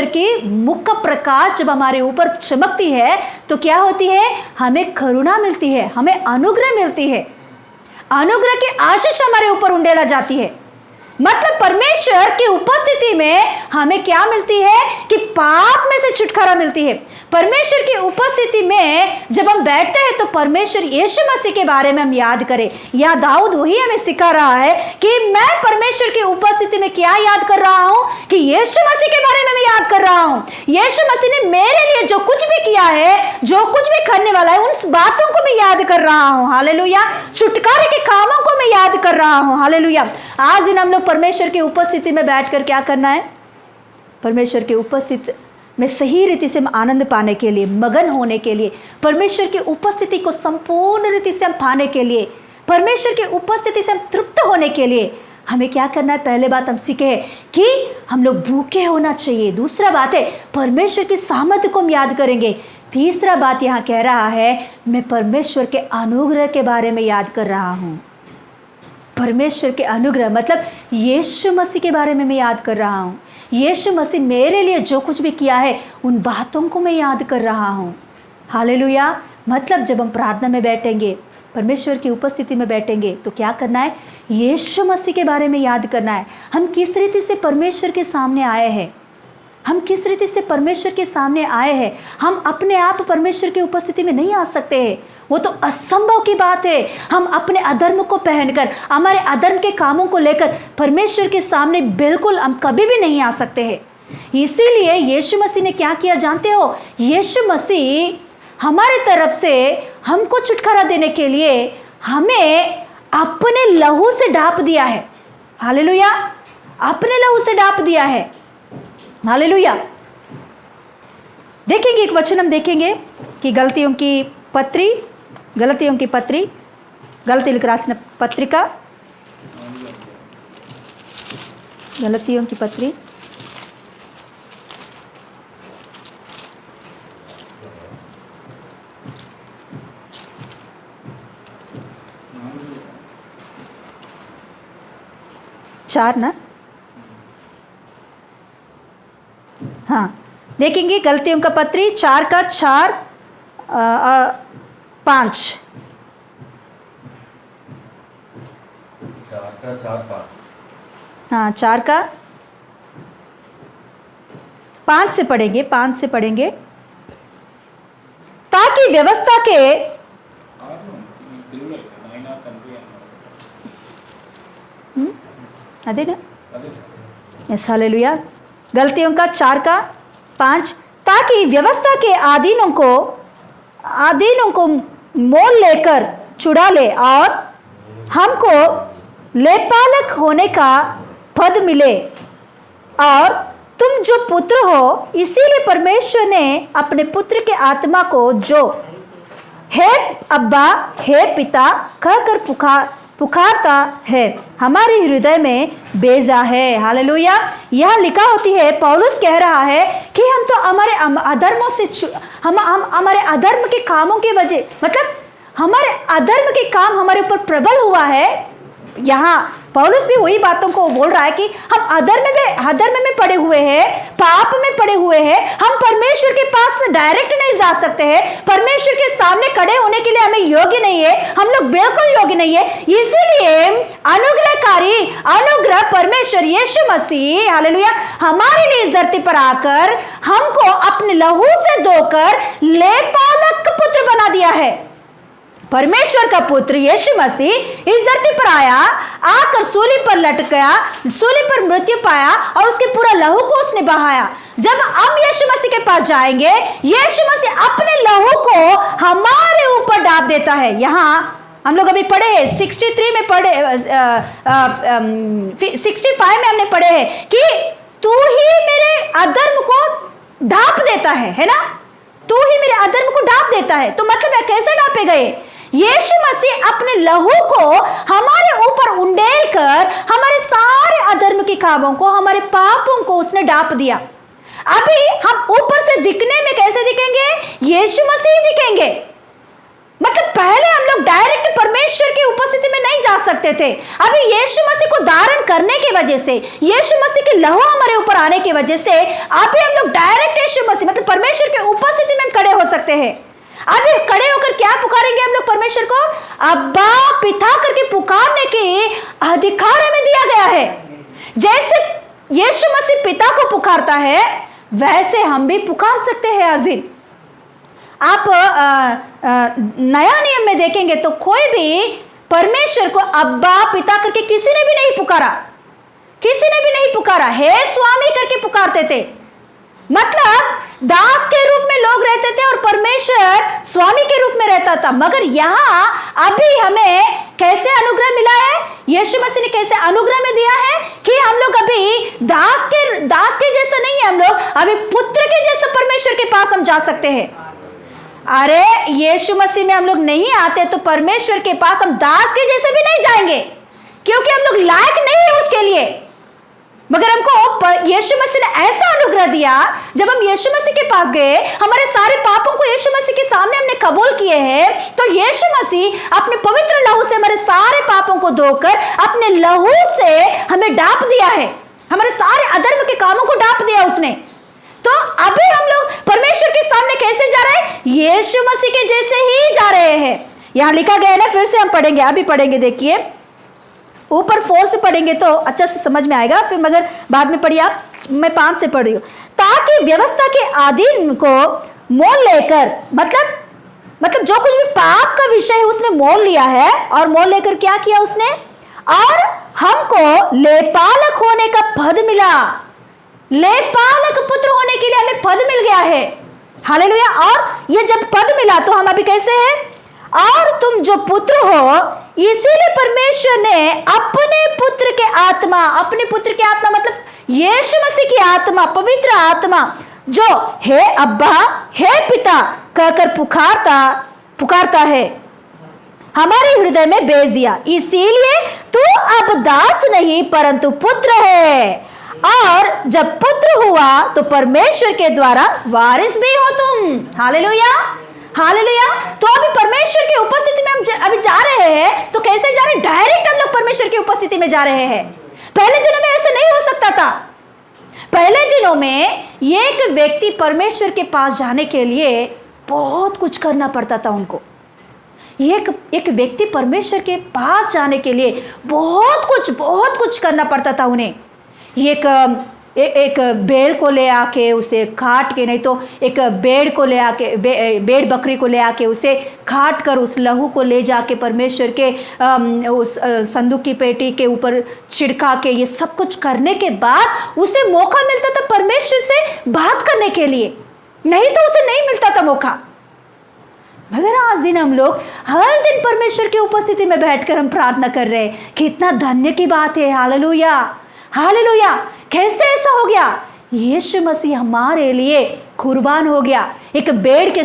की मुख का प्रकाश जब हमारे ऊपर चमकती है तो क्या होती है? हमें करुणा मिलती है, हमें अनुग्रह मिलती है, अनुग्रह की आशीष हमारे ऊपर उंडेला जाती है। मतलब परमेश्वर की उपस्थिति में हमें क्या मिलती है कि पाप में से छुटकारा मिलती है। परमेश्वर की उपस्थिति में जब हम बैठते हैं तो परमेश्वर यीशु मसीह के बारे में हम याद करें। या दाऊद वही हमें सिखा रहा है कि मैं परमेश्वर की उपस्थिति में क्या याद कर रहा हूं कि यीशु मसीह के बारे में मैं याद कर रहा हूं। यीशु मसीह ने मेरे लिए जो कुछ भी किया है, जो कुछ भी करने वाला है, उन बातों को मैं याद कर रहा हूं। हालेलुया। छुटकारे के कामों को मैं याद कर रहा हूं। हालेलुया। आज दिन हम लोग परमेश्वर की उपस्थिति में बैठकर क्या करना है? परमेश्वर की उपस्थिति में सही रीति से हम आनंद पाने के लिए, मगन होने के लिए, परमेश्वर की उपस्थिति को संपूर्ण रीति से हम पाने के लिए, परमेश्वर की उपस्थिति से हम तृप्त होने के लिए हमें क्या करना है? पहले बात हम सीखे कि हम लोग भूखे होना चाहिए। दूसरा बात है परमेश्वर की सामर्थ्य को हम याद करेंगे। तीसरा बात यहाँ कह रहा है मैं परमेश्वर के अनुग्रह के बारे में याद कर रहा हूँ। परमेश्वर के अनुग्रह मतलब यीशु मसीह के बारे में मैं याद कर रहा हूँ। यीशु मसीह मेरे लिए जो कुछ भी किया है उन बातों को मैं याद कर रहा हूँ। हालेलुया। मतलब जब हम प्रार्थना में बैठेंगे, परमेश्वर की उपस्थिति में बैठेंगे तो क्या करना है? यीशु मसीह के बारे में याद करना है। हम किस रीति से परमेश्वर के सामने आए हैं, हम किस रीति से परमेश्वर के सामने आए हैं। हम अपने आप परमेश्वर की उपस्थिति में नहीं आ सकते हैं, वो तो असंभव की बात है। हम अपने अधर्म को पहनकर, हमारे अधर्म के कामों को लेकर परमेश्वर के सामने बिल्कुल हम कभी भी नहीं आ सकते हैं। इसीलिए यीशु मसीह ने क्या किया जानते हो? यीशु मसीह हमारे तरफ से हमको छुटकारा देने के लिए हमें अपने लहू से ढाप दिया है। हालेलुया। अपने लहू से ढाप दिया है। हालेलुया। देखेंगे एक वचन हम देखेंगे कि गलतियों की पत्री गलती लिख राసిన पत्रिका गलतियों की पत्री चार ना, हाँ देखेंगे गलतियों का पत्री 4 का 4 5 हाँ 4 का 5 से पढ़ेंगे ताकि व्यवस्था के अदे ना यस हालेलुया। गलतियों का 4 का 5 ताकि व्यवस्था के अधीनों को मोल लेकर छुड़ा ले और हमको लेपालक होने का पद मिले। और तुम जो पुत्र हो इसीलिए परमेश्वर ने अपने पुत्र के आत्मा को जो हे अब्बा हे पिता कहकर पुकारता है हमारे हृदय में भेजा है। हालेलुया। यह लिखा होती है, पौलुस कह रहा है कि हम तो हमारे अधर्मों से हम हमारे अधर्म के कामों की वजह, मतलब हमारे अधर्म के काम हमारे ऊपर प्रबल हुआ है। यहाँ पौलुस भी वही बातों को बोल रहा है कि हम अधर्म में पड़े हुए हैं, पाप में पड़े हुए हैं। हम परमेश्वर के पास डायरेक्ट नहीं जा सकते हैं। परमेश्वर के सामने खड़े होने के लिए हमें योग्य नहीं है, हम लोग बिल्कुल योग्य नहीं है। इसीलिए अनुग्रह परमेश्वर यीशु मसीह हालेलुया हमारे लिए इस धरती पर आकर हमको अपने लहू से धोकर लेपालक पुत्र बना दिया है। परमेश्वर का पुत्र यीशु मसीह इस धरती पर आया, आकर सूली पर लटक गया, सूली पर मृत्यु पाया और उसके पूरा लहू को उसने बहाया। जब हम यीशु मसीह के पास जाएंगे, यीशु मसीह अपने लहू को हमारे ऊपर डाल देता है। यहाँ हम लोग अभी पढ़े हैं 63 में पढ़े 65 में हमने पढ़े हैं कि तू ही मेरे अधर्म को ढांप देता है ना, तू ही मेरे अधर्म को ढांप देता है। तो मतलब कैसे ढांपे गए? यीशु मसीह अपने लहू को हमारे ऊपर उंडेल कर हमारे सारे अधर्म के कामों को, हमारे पापों को उसने ढांप दिया। अभी हम ऊपर से दिखने में कैसे दिखेंगे? यीशु मसीह दिखेंगे। मतलब पहले हम लोग डायरेक्ट परमेश्वर की उपस्थिति में नहीं जा सकते थे। अभी यीशु मसीह को धारण करने की वजह से, यीशु मसीह के लहू हमारे ऊपर आने की वजह से अभी हम लोग डायरेक्ट यीशु मसीह मतलब परमेश्वर की उपस्थिति में खड़े हो सकते हैं। अभी खड़े होकर क्या पुकारेंगे हम लोग परमेश्वर को? अब्बा पिता करके पुकारने के अधिकार हमें दिया गया है। जैसे यीशु मसीह पिता को पुकारता है वैसे हम भी पुकार सकते हैं। अजीज आप नया नियम में देखेंगे तो कोई भी परमेश्वर को अब्बा पिता करके किसी ने भी नहीं पुकारा, हे स्वामी करके पुकारते थे। मतलब दास के रूप में लोग रहते थे और परमेश्वर स्वामी के रूप में रहता था। मगर यहाँ अभी हमें कैसे अनुग्रह मिला है? यीशु मसीह ने कैसे अनुग्रह में दिया है कि हम लोग अभी दास के जैसा नहीं है, हम लोग अभी पुत्र के जैसा परमेश्वर के पास हम जा सकते हैं। अरे यीशु मसीह में हम लोग नहीं आते तो परमेश्वर के पास हम दास के जैसे भी नहीं जाएंगे, क्योंकि हम लोग लायक नहीं है उसके लिए। मगर हमको यीशु मसीह ने ऐसा अनुग्रह दिया, जब हम यीशु मसीह के पास गए, हमारे सारे पापों को यीशु मसीह के सामने हमने कबूल किए हैं, तो यीशु मसीह अपने पवित्र लहू से हमारे सारे पापों को धोकर अपने लहू से हमें ढांप दिया है। हमारे सारे अधर्म के कामों को ढांप दिया उसने। तो अभी हम लोग परमेश्वर के सामने कैसे जा रहे हैं? यीशु मसीह के जैसे ही जा रहे हैं। यहां लिखा गया है ना, फिर से हम पढ़ेंगे, अभी पढ़ेंगे। देखिए ऊपर 4 से पढ़ेंगे तो अच्छा से समझ में आएगा, फिर मगर बाद में पढ़िए आप। मैं 5 से पढ़ रही हूँ। ताकि व्यवस्था के अधीन को मोल लेकर, मतलब जो कुछ भी पाप का विषय है उसने मोल लिया है, और मोल लेकर क्या किया उसने? और हमको लेपालक होने का पद मिला। लेपालक पुत्र होने के लिए हमें पद मिल गया है। हालेलुया। और ये जब पद मिला तो हम अभी कैसे हैं? और तुम जो पुत्र हो इसीलिए परमेश्वर ने अपने पुत्र के आत्मा मतलब यीशु मसीह की आत्मा, पवित्र आत्मा जो हे अब्बा, हे पिता कहकर पुकारता है, हमारे हृदय में भेज दिया। इसीलिए तू अब दास नहीं परंतु पुत्र है, और जब पुत्र हुआ तो परमेश्वर के द्वारा वारिस भी हो तुम। Hallelujah, hallelujah. तो अभी परमेश्वर की उपस्थिति में हम अभी जा रहे हैं, तो कैसे जा रहे हैं? डायरेक्ट हम लोग परमेश्वर की उपस्थिति में जा रहे हैं। पहले दिनों में ऐसा नहीं हो सकता था। पहले दिनों में एक व्यक्ति परमेश्वर के पास जाने के लिए बहुत कुछ करना पड़ता था उनको। एक व्यक्ति परमेश्वर के पास जाने के लिए बहुत कुछ करना पड़ता था उन्हें। एक भेड़ को ले आके उसे काट के, नहीं तो एक भेड़ को ले आके, भेड़ बकरी को ले आके उसे काट कर उस लहू को ले जाके परमेश्वर के उस संदूक की पेटी के ऊपर छिड़का के, ये सब कुछ करने के बाद उसे मौका मिलता था परमेश्वर से बात करने के लिए, नहीं तो उसे नहीं मिलता था मौका। मगर आज दिन हम लोग हर दिन परमेश्वर की उपस्थिति में बैठकर हम प्रार्थना कर रहे हैं। कितना धन्य की बात है। Hallelujah, hallelujah. कैसे ऐसा हो गया? यीशु मसीह हमारे लिए कुर्बान हो गया, एक भेड़ के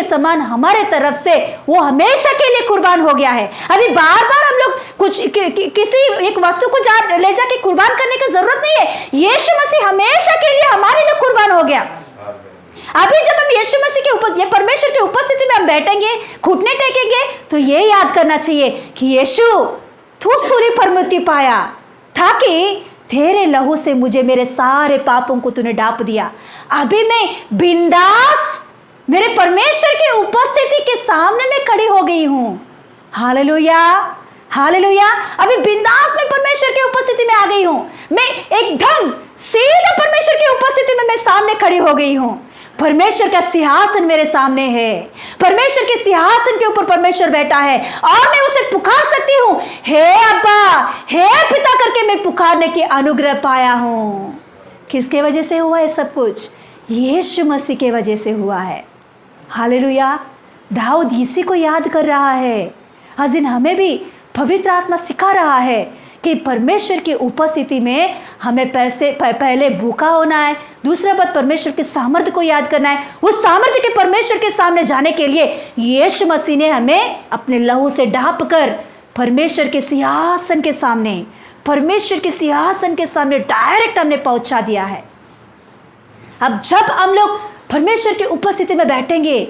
समान हमारे तरफ से वो हमेशा के लिए कुर्बान हो गया है। अभी बार बार हम लोग कुछ किसी एक वस्तु को ले जाके कुर्बान करने की जरूरत नहीं है। यीशु मसीह हमेशा के लिए हमारे लिए कुर्बान हो गया। अभी जब हम यीशु मसीह के परमेश्वर की उपस्थिति में हम बैठेंगे, घुटने टेकेंगे, तो ये याद करना चाहिए कि यीशु, तू सूली पर मृत्यु पाया ताकि तेरे लहू से मुझे मेरे सारे पापों को तूने ढांप दिया। अभी मैं बिंदास मेरे परमेश्वर की उपस्थिति के सामने में खड़ी हो गई हूं। Hallelujah, hallelujah. अभी बिंदास मैं परमेश्वर की उपस्थिति में आ गई हूं। मैं एकदम सीधा परमेश्वर की उपस्थिति में मैं सामने खड़ी हो गई हूं। परमेश्वर का सिंहासन मेरे सामने है। परमेश्वर के सिंहासन के ऊपर परमेश्वर बैठा है और मैं उसे पुकार सकती हूँ, हे अब्बा, हे पिता करके मैं पुकारने की अनुग्रह पाया हूँ। किसके वजह से हुआ है सब कुछ? यीशु मसीह के वजह से हुआ है। हालेलुया। दाऊद इसी को याद कर रहा है। आज दिन हमें भी पवित्र आत्मा सिखा रहा है कि परमेश्वर की उपस्थिति में हमें पहले भूखा होना है। दूसरा बात, परमेश्वर के सामर्थ्य को याद करना है। उस सामर्थ्य के परमेश्वर के सामने जाने के लिए यीशु मसीह ने हमें अपने लहू से ढांप कर परमेश्वर के सिंहासन के सामने डायरेक्ट हमने पहुंचा दिया है। अब जब हम लोग परमेश्वर की उपस्थिति में बैठेंगे,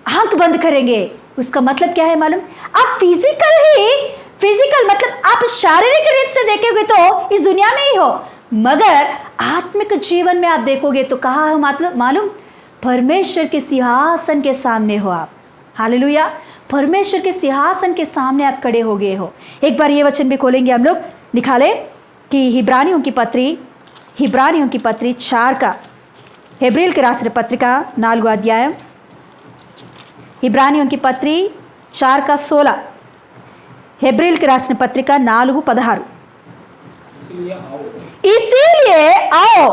आंख बंद करेंगे, उसका मतलब क्या है मालूम? आप फिजिकल मतलब आप शारीरिक रीत से देखेंगे तो इस दुनिया में ही हो, मगर आत्मिक जीवन में आप देखोगे तो कहाँ हो मतलब मालूम? परमेश्वर के सिंहासन के सामने हो आप। हालेलुया। परमेश्वर के सिंहासन के सामने आप खड़े हो गए हो। एक बार ये वचन भी खोलेंगे हम लोग, निकाले कि हिब्रानियों की पत्री 4 का, हेब्रेल के राष्ट्र पत्रिका 4 अध्याय, हिब्रानियों की पत्री 4 का 16, हेब्रेल के राष्ट्र पत्रिका 4:16। इसीलिए आओ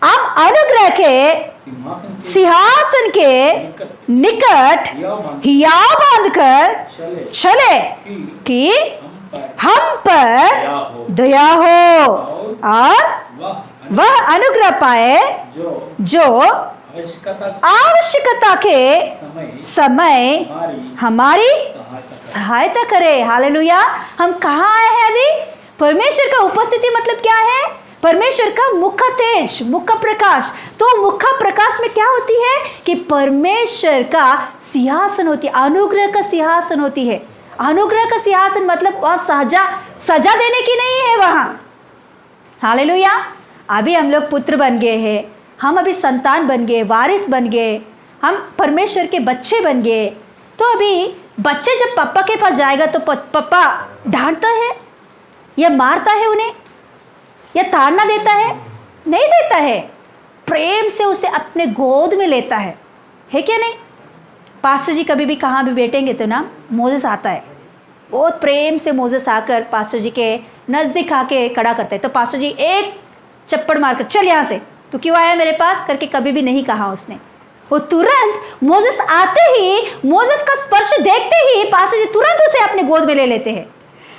हम अनुग्रह के सिंहासन के निकट हियाव बांधकर चले कि हम पर दया हो और वह अनुग्रह पाए जो आवश्यकता के समय हमारी सहायता करे। हालेलुया। हम कहाँ आए हैं अभी? परमेश्वर का उपस्थिति मतलब क्या है? परमेश्वर का मुख तेज, मुख प्रकाश। तो मुख प्रकाश में क्या होती है कि परमेश्वर का सिंहासन होती है, अनुग्रह का सिंहासन होती है। अनुग्रह का सिंहासन मतलब वह सजा देने की नहीं है वहां। हालेलुया। अभी हम लोग पुत्र बन गए हैं, हम अभी संतान बन गए, वारिस बन गए, हम परमेश्वर के बच्चे बन गए। तो अभी बच्चे जब पापा के पास जाएगा तो पापा डांटता है या मारता है उन्हें या ताड़ना देता है? नहीं देता है, प्रेम से उसे अपने गोद में लेता है क्या नहीं? पास्टर जी कभी भी कहाँ भी बैठेंगे तो ना मोजेस आता है, बहुत प्रेम से मोजेस आकर पास्टर जी के नज़दीक आके खड़ा करता है। तो पास्टर जी एक चप्पड़ मारकर चल यहाँ से, तो क्यों आया मेरे पास करके कभी भी नहीं कहा उसने। वो तुरंत मोजेस आते ही, मोजेस का स्पर्श देखते ही पास्टर जी तुरंत उसे अपने गोद में ले लेते हैं,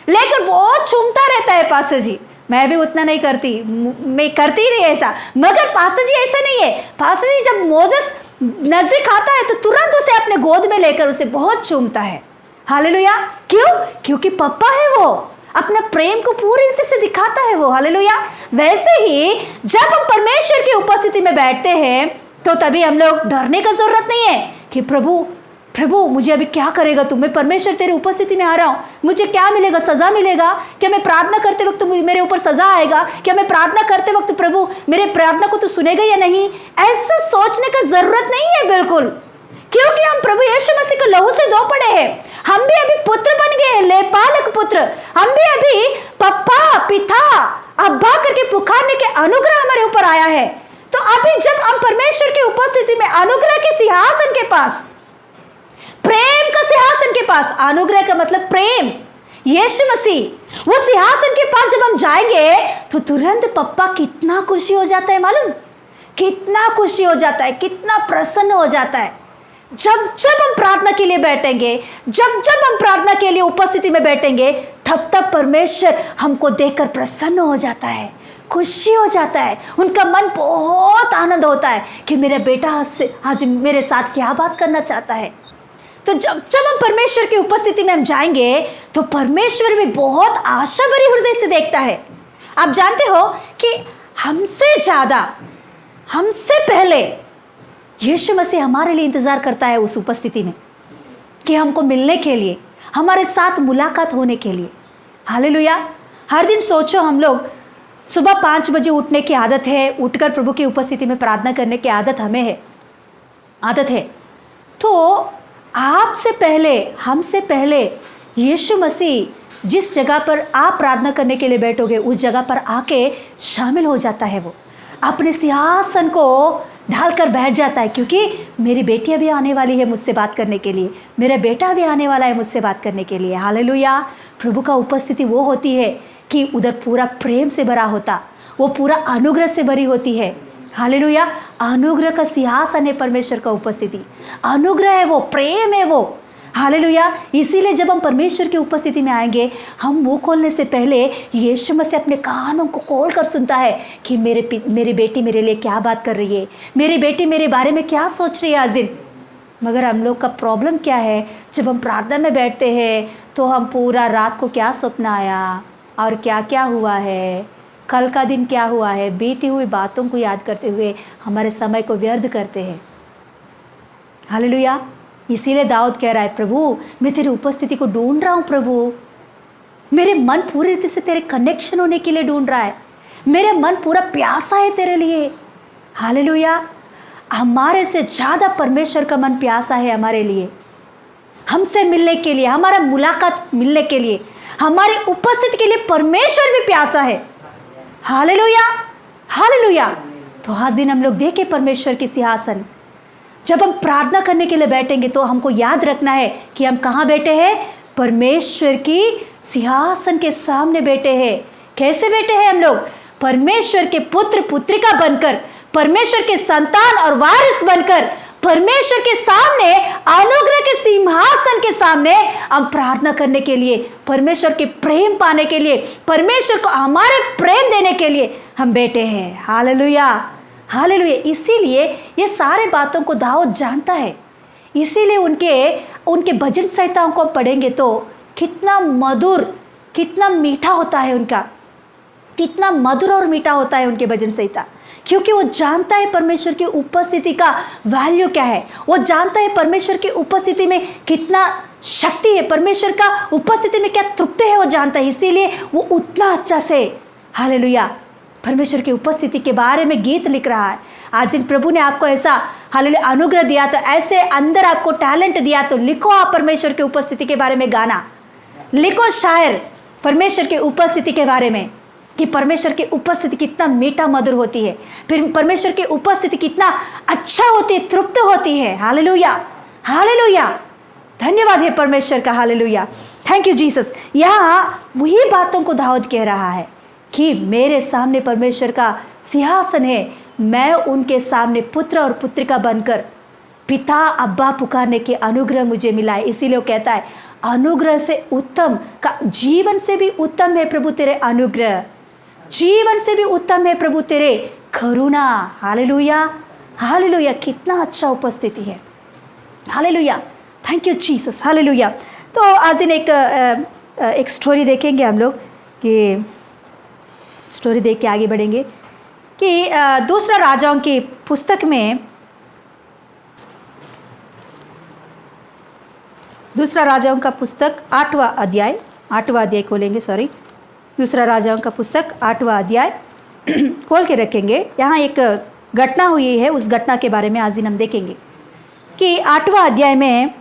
लेकर बहुत चूमता रहता है पास्टर जी, मैं भी उतना नहीं करती, मैं करती ही नहीं ऐसा। मगर पास्टर जी ऐसा नहीं है। पास्टर जी जब मोसेस नजदीक आता है तो तुरंत उसे अपने गोद में लेकर उसे बहुत चूमता है। हालेलुया। क्यों? क्योंकि पप्पा है, वो अपना प्रेम को पूरी रीति से दिखाता है वो। हालेलुया। वैसे ही जब हम परमेश्वर की उपस्थिति में बैठते हैं तो तभी हम लोग डरने का जरूरत नहीं है कि प्रभु प्रभु मुझे अभी क्या करेगा तू, मैं परमेश्वर तेरी उपस्थिति में आ रहा हूँ, मुझे क्या मिलेगा? सजा मिलेगा क्या? मैं प्रार्थना करते वक्त मेरे ऊपर सजा आएगा क्या? मैं प्रार्थना करते वक्त प्रभु मेरे प्रार्थना को तू सुनेगा या नहीं? ऐसा सोचने का जरूरत नहीं है बिल्कुल, क्योंकि हम प्रभु यीशु मसीह को लहू से धो पड़े हैं। हम भी अभी पुत्र बन गए हैं, लेपालक पुत्र। हम भी अभी पप्पा, पिता, अब्बा करके पुकारने के अनुग्रह हमारे ऊपर आया है। तो अभी जब हम परमेश्वर की उपस्थिति में अनुग्रह के सिंहासन के पास, प्रेम का सिंहासन के पास, अनुग्रह का मतलब प्रेम, यीशु मसीह, वो सिंहासन के पास जब हम जाएंगे तो तुरंत पप्पा कितना खुशी हो जाता है मालूम? कितना खुशी हो जाता है, कितना प्रसन्न हो जाता है। जब जब हम प्रार्थना के लिए बैठेंगे, जब जब हम प्रार्थना के लिए उपस्थिति में बैठेंगे, तब तब परमेश्वर हमको देखकर प्रसन्न हो जाता है, खुशी हो जाता है। उनका मन बहुत आनंद होता है कि मेरा बेटा आज मेरे साथ क्या बात करना चाहता है। तो जब जब हम परमेश्वर की उपस्थिति में हम जाएंगे तो परमेश्वर भी बहुत आशा भरी हृदय से देखता है। आप जानते हो कि हमसे ज्यादा, हमसे पहले यीशु मसीह हमारे लिए इंतजार करता है उस उपस्थिति में, कि हमको मिलने के लिए, हमारे साथ मुलाकात होने के लिए। हालेलुया। हर दिन सोचो, हम लोग सुबह 5 बजे उठने की आदत है, उठकर प्रभु की उपस्थिति में प्रार्थना करने की आदत हमें है, आदत है। तो आपसे पहले, हमसे पहले यीशु मसीह जिस जगह पर आप प्रार्थना करने के लिए बैठोगे उस जगह पर आके शामिल हो जाता है। वो अपने सिंहासन को ढालकर बैठ जाता है, क्योंकि मेरी बेटी अभी आने वाली है मुझसे बात करने के लिए, मेरा बेटा भी आने वाला है मुझसे बात करने के लिए। हालेलुया। प्रभु का उपस्थिति वो होती है कि उधर पूरा प्रेम से भरा होता, वो पूरा अनुग्रह से भरी होती है। हालेलुया। अनुग्रह का सिंहासन है परमेश्वर का उपस्थिति, अनुग्रह है वो, प्रेम है वो। हालेलुया। इसीलिए जब हम परमेश्वर की उपस्थिति में आएंगे, हम मुंह खोलने से पहले यीशु मसीह अपने कानों को खोल कर सुनता है कि मेरी बेटी मेरे लिए क्या बात कर रही है, मेरी बेटी मेरे बारे में क्या सोच रही है आज दिन। मगर हम लोग का प्रॉब्लम क्या है, जब हम प्रार्थना में बैठते हैं तो हम पूरा रात को क्या सपना आया और क्या क्या हुआ है, कल का दिन क्या हुआ है, बीती हुई बातों को याद करते हुए हमारे समय को व्यर्थ करते हैं। हालेलुया। इसीलिए दाऊद कह रहा है, प्रभु मैं तेरी उपस्थिति को ढूंढ रहा हूँ, प्रभु मेरे मन पूरी रीति से तेरे कनेक्शन होने के लिए ढूंढ रहा है, मेरा मन पूरा प्यासा है तेरे लिए। हालेलुया। हमारे से ज़्यादा परमेश्वर का मन प्यासा है हमारे लिए, हमसे मिलने के लिए, हमारा मुलाकात मिलने के लिए, हमारी उपस्थिति के लिए परमेश्वर भी प्यासा है। हालेलुया। हालेलुया। तो आज दिन हम लोग देखें परमेश्वर की सिंहासन। जब हम प्रार्थना करने के लिए बैठेंगे तो हमको याद रखना है कि हम कहाँ बैठे हैं? परमेश्वर की सिंहासन के सामने बैठे हैं। कैसे बैठे हैं हम लोग? परमेश्वर के पुत्र पुत्रिका बनकर, परमेश्वर के संतान और वारिस बनकर, परमेश्वर के सामने, अनुग्रह के सिंहासन के सामने हम प्रार्थना करने के लिए, परमेश्वर के प्रेम पाने के लिए, परमेश्वर को हमारे प्रेम देने के लिए हम बैठे हैं। हालेलुया। हालेलुया। इसीलिए ये सारे बातों को दाऊद जानता है। इसीलिए उनके भजन संहिताओं को पढ़ेंगे तो कितना मधुर, कितना मीठा होता है उनका, कितना मधुर और मीठा होता है उनके भजन संहिता, क्योंकि वो जानता है परमेश्वर की उपस्थिति का वैल्यू क्या है, वो जानता है परमेश्वर की उपस्थिति में कितना शक्ति है, परमेश्वर का उपस्थिति में क्या तृप्ति है, वो जानता है। इसीलिए वो उतना अच्छा से, हालेलुया, परमेश्वर की उपस्थिति के बारे में गीत लिख रहा है। आज दिन प्रभु ने आपको ऐसा हालेलुया अनुग्रह दिया, तो ऐसे अंदर आपको टैलेंट दिया, तो लिखो आप परमेश्वर की उपस्थिति के बारे में गाना, लिखो शायर परमेश्वर की उपस्थिति के बारे में, कि परमेश्वर की उपस्थिति कितना मीठा मधुर होती है, फिर परमेश्वर की उपस्थिति कितना अच्छा होती है, तृप्त होती है। हालेलुया। हालेलुया। धन्यवाद है परमेश्वर का। हालेलुया। Thank you Jesus. यहाँ वही बातों को दाऊद कह रहा है कि मेरे सामने परमेश्वर का सिंहासन है, मैं उनके सामने पुत्र और पुत्रिका बनकर पिता अब्बा पुकारने की अनुग्रह मुझे मिला है। इसीलिए वो कहता है अनुग्रह से उत्तम का, जीवन से भी उत्तम है प्रभु तेरे अनुग्रह, जीवन से भी उत्तम है प्रभु तेरे करुणा। हालेलुया, हालेलुया, कितना अच्छा उपस्थिति है। Hallelujah, thank you Jesus. Hallelujah. तो आज दिन एक स्टोरी देखेंगे हम लोग, कि स्टोरी देख के आगे बढ़ेंगे कि दूसरा राजाओं की पुस्तक में, दूसरा राजाओं का पुस्तक 8वां अध्याय खोलेंगे, सॉरी, दूसरा राजाओं का पुस्तक 8वां अध्याय खोल के रखेंगे। यहाँ एक घटना हुई है, उस घटना के बारे में आज दिन हम देखेंगे कि 8वां अध्याय में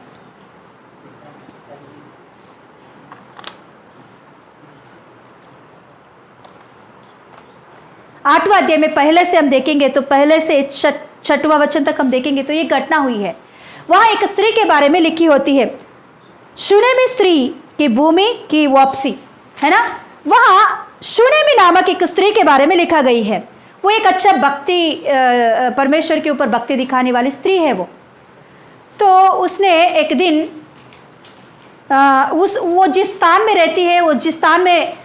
पहले से हम देखेंगे तो पहले से 6वां वचन तक हम देखेंगे तो ये घटना हुई है। वहाँ एक स्त्री के बारे में लिखी होती है, शूनेमी स्त्री की भूमि की वापसी, है ना। वहाँ शूनेमी नामक एक स्त्री के बारे में लिखा गई है। वो एक अच्छा भक्ति, परमेश्वर के ऊपर भक्ति दिखाने वाली स्त्री है वो। तो उसने एक दिन वो जिस स्थान में रहती है, वो जिस स्थान में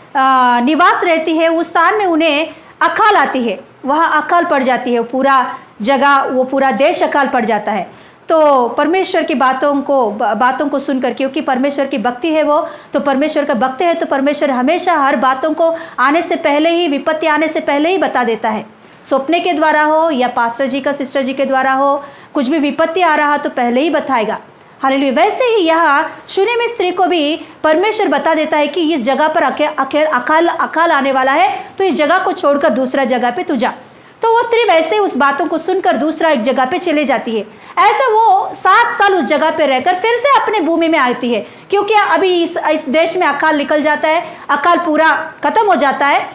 निवास रहती है, उस स्थान में उन्हें अकाल आती है। वहाँ अकाल पड़ जाती है, पूरा जगह, वो पूरा देश अकाल पड़ जाता है। तो परमेश्वर की बातों को सुनकर, क्योंकि परमेश्वर की भक्ति है वो, तो परमेश्वर का भक्त है, तो परमेश्वर हमेशा हर बातों को आने से पहले ही, विपत्ति आने से पहले ही बता देता है। सपने के द्वारा हो या पास्टर जी का, सिस्टर जी के द्वारा हो, कुछ भी विपत्ति आ रहा तो पहले ही बताएगा। हालेलुया। वैसे ही यहाँ शूनेमी स्त्री को भी परमेश्वर बता देता है कि इस जगह पर अकाल आने वाला है, तो इस जगह को छोड़कर दूसरा जगह पे तू जा। तो वो स्त्री वैसे उस बातों को सुनकर दूसरा एक जगह पे चले जाती है। ऐसा वो 7 साल उस जगह पे रहकर फिर से अपने भूमि में आती है, क्योंकि अभी इस देश में अकाल निकल जाता है, अकाल पूरा खत्म हो जाता है।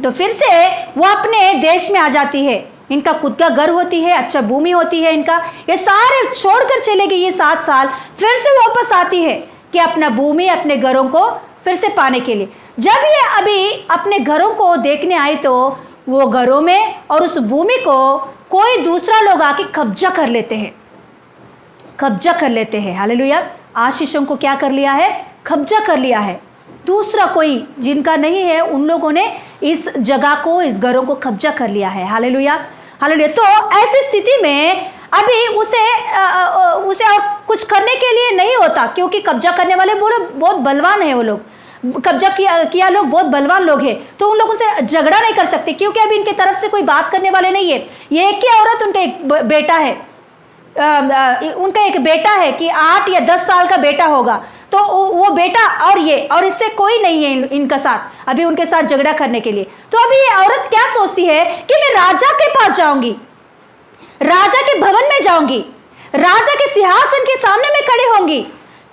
तो फिर से वो अपने देश में आ जाती है। इनका खुद का घर होती है, अच्छा भूमि होती है इनका, ये सारे छोड़कर चले गए। ये 7 साल फिर से वापस आती है कि अपना भूमि, अपने घरों को फिर से पाने के लिए। जब ये अभी अपने घरों को देखने आई तो वो घरों में और उस भूमि को कोई दूसरा लोग आके कब्जा कर लेते हैं। हालेलुया। आशीषों को क्या कर लिया है? कब्जा कर लिया है। दूसरा कोई जिनका नहीं है, उन लोगों ने इस जगह को, इस घरों को कब्जा कर लिया है। Hallelujah, hallelujah. तो ऐसी स्थिति में अभी उसे और कुछ करने के लिए नहीं होता, क्योंकि कब्जा करने वाले बहुत बलवान है। वो लोग कब्जा किया लोग बहुत बलवान लोग हैं, तो उन लोगों से झगड़ा नहीं कर सकते, क्योंकि अभी इनके तरफ से कोई बात करने वाले नहीं है। ये एक ही औरत, उनका एक बेटा है, कि 8 या 10 साल का बेटा होगा। तो वो बेटा और इससे कोई नहीं है इनका साथ, अभी उनके साथ झगड़ा करने के लिए। तो अभी ये औरत क्या सोचती है कि मैं राजा के पास जाऊंगी, राजा के भवन में जाऊंगी, राजा के सिंहासन के सामने में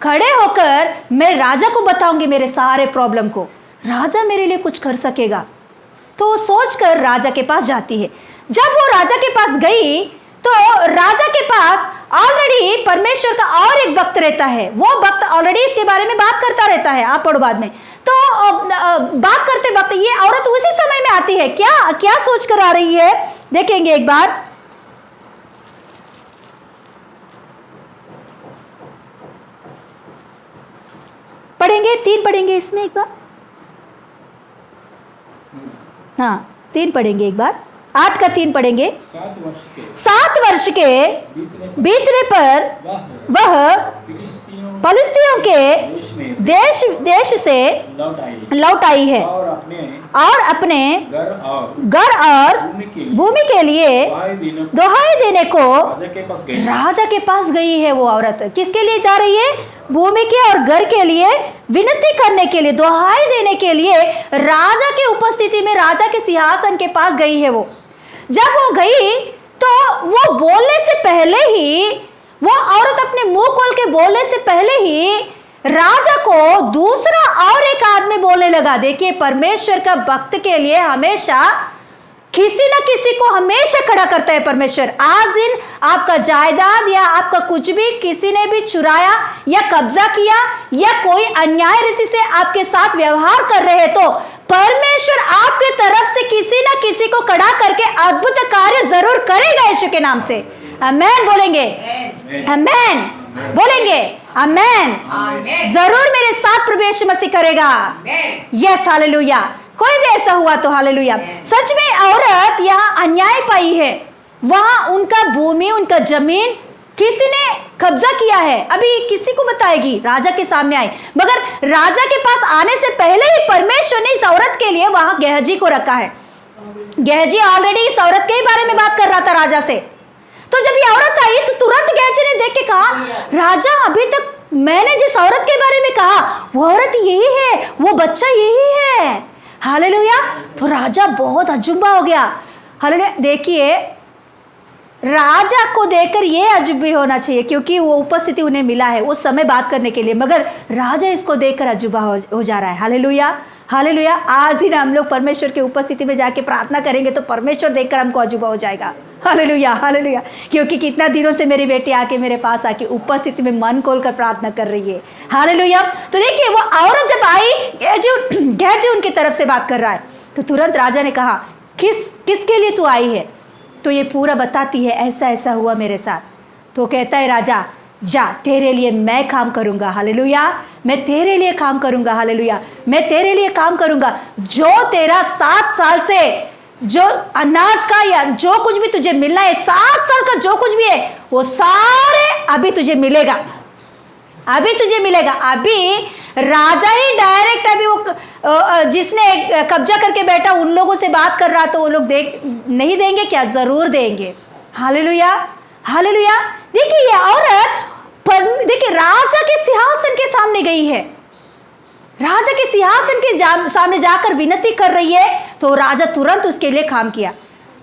खड़े होकर मैं राजा को बताऊंगी मेरे सारे प्रॉब्लम को, राजा मेरे लिए कुछ कर सकेगा। तो वो सोचकर राजा के पास जाती है। जब वो राजा के पास गई तो राजा के पास ऑलरेडी परमेश्वर का और एक भक्त रहता है। वो भक्त ऑलरेडी इसके बारे में बात करता रहता है, आप पढ़ो बाद में। तो बात करते वक्त ये औरत उसी समय में आती है। क्या सोच कर आ रही है, देखेंगे एक बार। पढ़ेंगे 3 पढ़ेंगे इसमें एक बार। हाँ 3 पढ़ेंगे एक बार, 8 का 3 पढ़ेंगे। 7 वर्ष के बीतने पर वह फलिस्तियों के देश से लौट आई है और अपने घर और भूमि के लिए दुहाई देने को राजा के पास गई है। वो औरत किसके लिए जा रही है? भूमि के और घर के लिए विनती करने के लिए, दुहाई देने के लिए राजा के उपस्थिति में, राजा के सिंहासन के पास गई है। वो जब वो गई तो वो बोलने से पहले ही, वो औरत अपने मुंह खोल के बोलने से पहले ही राजा को दूसरा और एक आदमी बोलने लगा। देखिए, परमेश्वर का भक्त के लिए हमेशा किसी न किसी को हमेशा खड़ा करता है परमेश्वर। आज दिन आपका जायदाद या आपका कुछ भी किसी ने भी चुराया या कब्जा किया या कोई अन्याय रीति से आपके साथ व्यवहार कर रहे हैं, तो परमेश्वर आपके तरफ से किसी न किसी को खड़ा करके अद्भुत कार्य जरूर करेगा यीशु के नाम से। आमेन बोलेंगे, आमेन बोलेंगे, आमेन। जरूर मेरे साथ प्रभु यीशु मसीह करेगा। Yes hallelujah. कोई भी ऐसा हुआ तो हालेलुया। सच में औरत यहाँ अन्याय पाई है, वहां उनका भूमि, उनका जमीन किसी ने कब्जा किया है। अभी किसी को बताएगी, राजा के सामने आई, मगर राजा के पास आने से पहले ही परमेश्वर ने इस औरत के लिए वहां गेहजी को रखा है। गेहजी ऑलरेडी इस औरत के ही बारे में बात कर रहा था राजा से। तो जब ये औरत आई तो तुरंत गेहजी ने देख के कहा, राजा अभी तक मैंने जिस औरत के बारे में कहा वो औरत यही है, वो बच्चा यही है। हालेलुया। तो राजा बहुत अजूबा हो गया। हालेलुया। देखिए, राजा को देखकर ये अजूबी होना चाहिए क्योंकि वो उपस्थिति उन्हें मिला है उस समय बात करने के लिए, मगर राजा इसको देखकर अजूबा हो जा रहा है। Hallelujah, hallelujah. आज दिन हम लोग परमेश्वर की उपस्थिति में जाके प्रार्थना करेंगे तो परमेश्वर देखकर हमको अजूबा हो जाएगा। Hallelujah, hallelujah. क्योंकि कितना दिनों से मेरी बेटी आके मेरे पास आके उपस्थिति में मन खोलकर प्रार्थना कर रही है। हालेलुया। तो देखिए, वो औरत जब आई, गेहजी उनकी तरफ से बात कर रहा है, तो तुरंत राजा ने कहा, किसके लिए तू आई है? तो ये पूरा बताती है, ऐसा ऐसा हुआ मेरे साथ। तो कहता है राजा, जा, तेरे लिए मैं काम करूंगा। हालेलुया। मैं तेरे लिए काम करूंगा। हालेलुया। मैं तेरे लिए काम करूंगा। जो तेरा 7 साल से जो अनाज का या जो कुछ भी तुझे मिलना है, 7 साल का जो कुछ भी है, वो सारे अभी तुझे मिलेगा, अभी तुझे मिलेगा। अभी राजा ही डायरेक्ट अभी वो जिसने कब्जा करके बैठा उन लोगों से बात कर रहा, तो वो लोग नहीं देंगे क्या? जरूर देंगे। Hallelujah, hallelujah. देखिए, ये औरत देखिए राजा के सिंहासन के सामने गई है, राजा के सिंहासन के सामने जाकर विनती कर रही है, तो राजा तुरंत उसके लिए काम किया।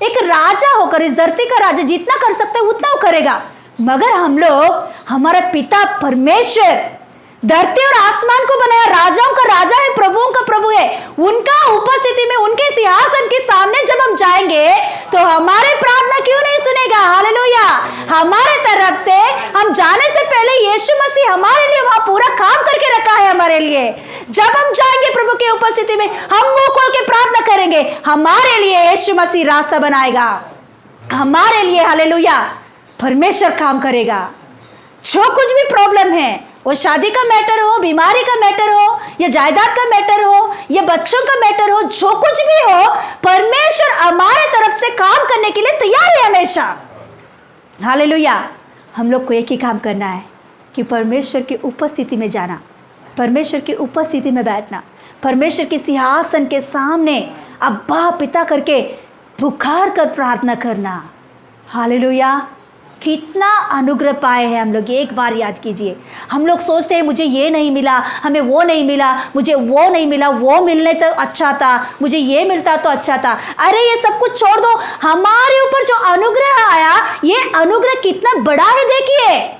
एक राजा होकर, इस धरती का राजा जितना कर सकता है उतना वो करेगा। मगर हम लोग, हमारा पिता परमेश्वर धरती और आसमान को बनाया, राजाओं का राजा है, प्रभुओं का प्रभु है, उनका उपस्थिति में, उनके सिंहासन के सामने जब हम जाएंगे तो हमारे प्रार्थना क्यों नहीं सुनेगा? हालेलुया। हमारे तरफ से हम जाने से पहले यीशु मसीह हमारे लिए वहां पूरा काम करके रखा है हमारे लिए। जब हम जाएंगे प्रभु की उपस्थिति में, हम मुंह खोल के प्रार्थना करेंगे, हमारे लिए यीशु मसीह रास्ता बनाएगा, हमारे लिए। हालेलुया। परमेश्वर काम करेगा। जो कुछ भी प्रॉब्लम है, वो शादी का मैटर हो, बीमारी का मैटर हो, या जायदाद का मैटर हो, या बच्चों का मैटर हो, जो कुछ भी हो, परमेश्वर हमारे तरफ से काम करने के लिए तैयार है हमेशा। हालेलुया। हम लोग को एक ही काम करना है कि परमेश्वर की उपस्थिति में जाना, परमेश्वर की उपस्थिति में बैठना, परमेश्वर के सिंहासन के सामने अब्बा पिता करके पुकार कर प्रार्थना करना। हालेलुया। कितना अनुग्रह पाए हैं हम लोग, एक बार याद कीजिए। हम लोग सोचते हैं मुझे ये नहीं मिला, हमें वो नहीं मिला, मुझे वो नहीं मिला, वो मिलने तो अच्छा था, मुझे ये मिलता तो अच्छा था। अरे ये सब कुछ छोड़ दो, हमारे ऊपर जो अनुग्रह आया, ये अनुग्रह कितना बड़ा है। देखिए,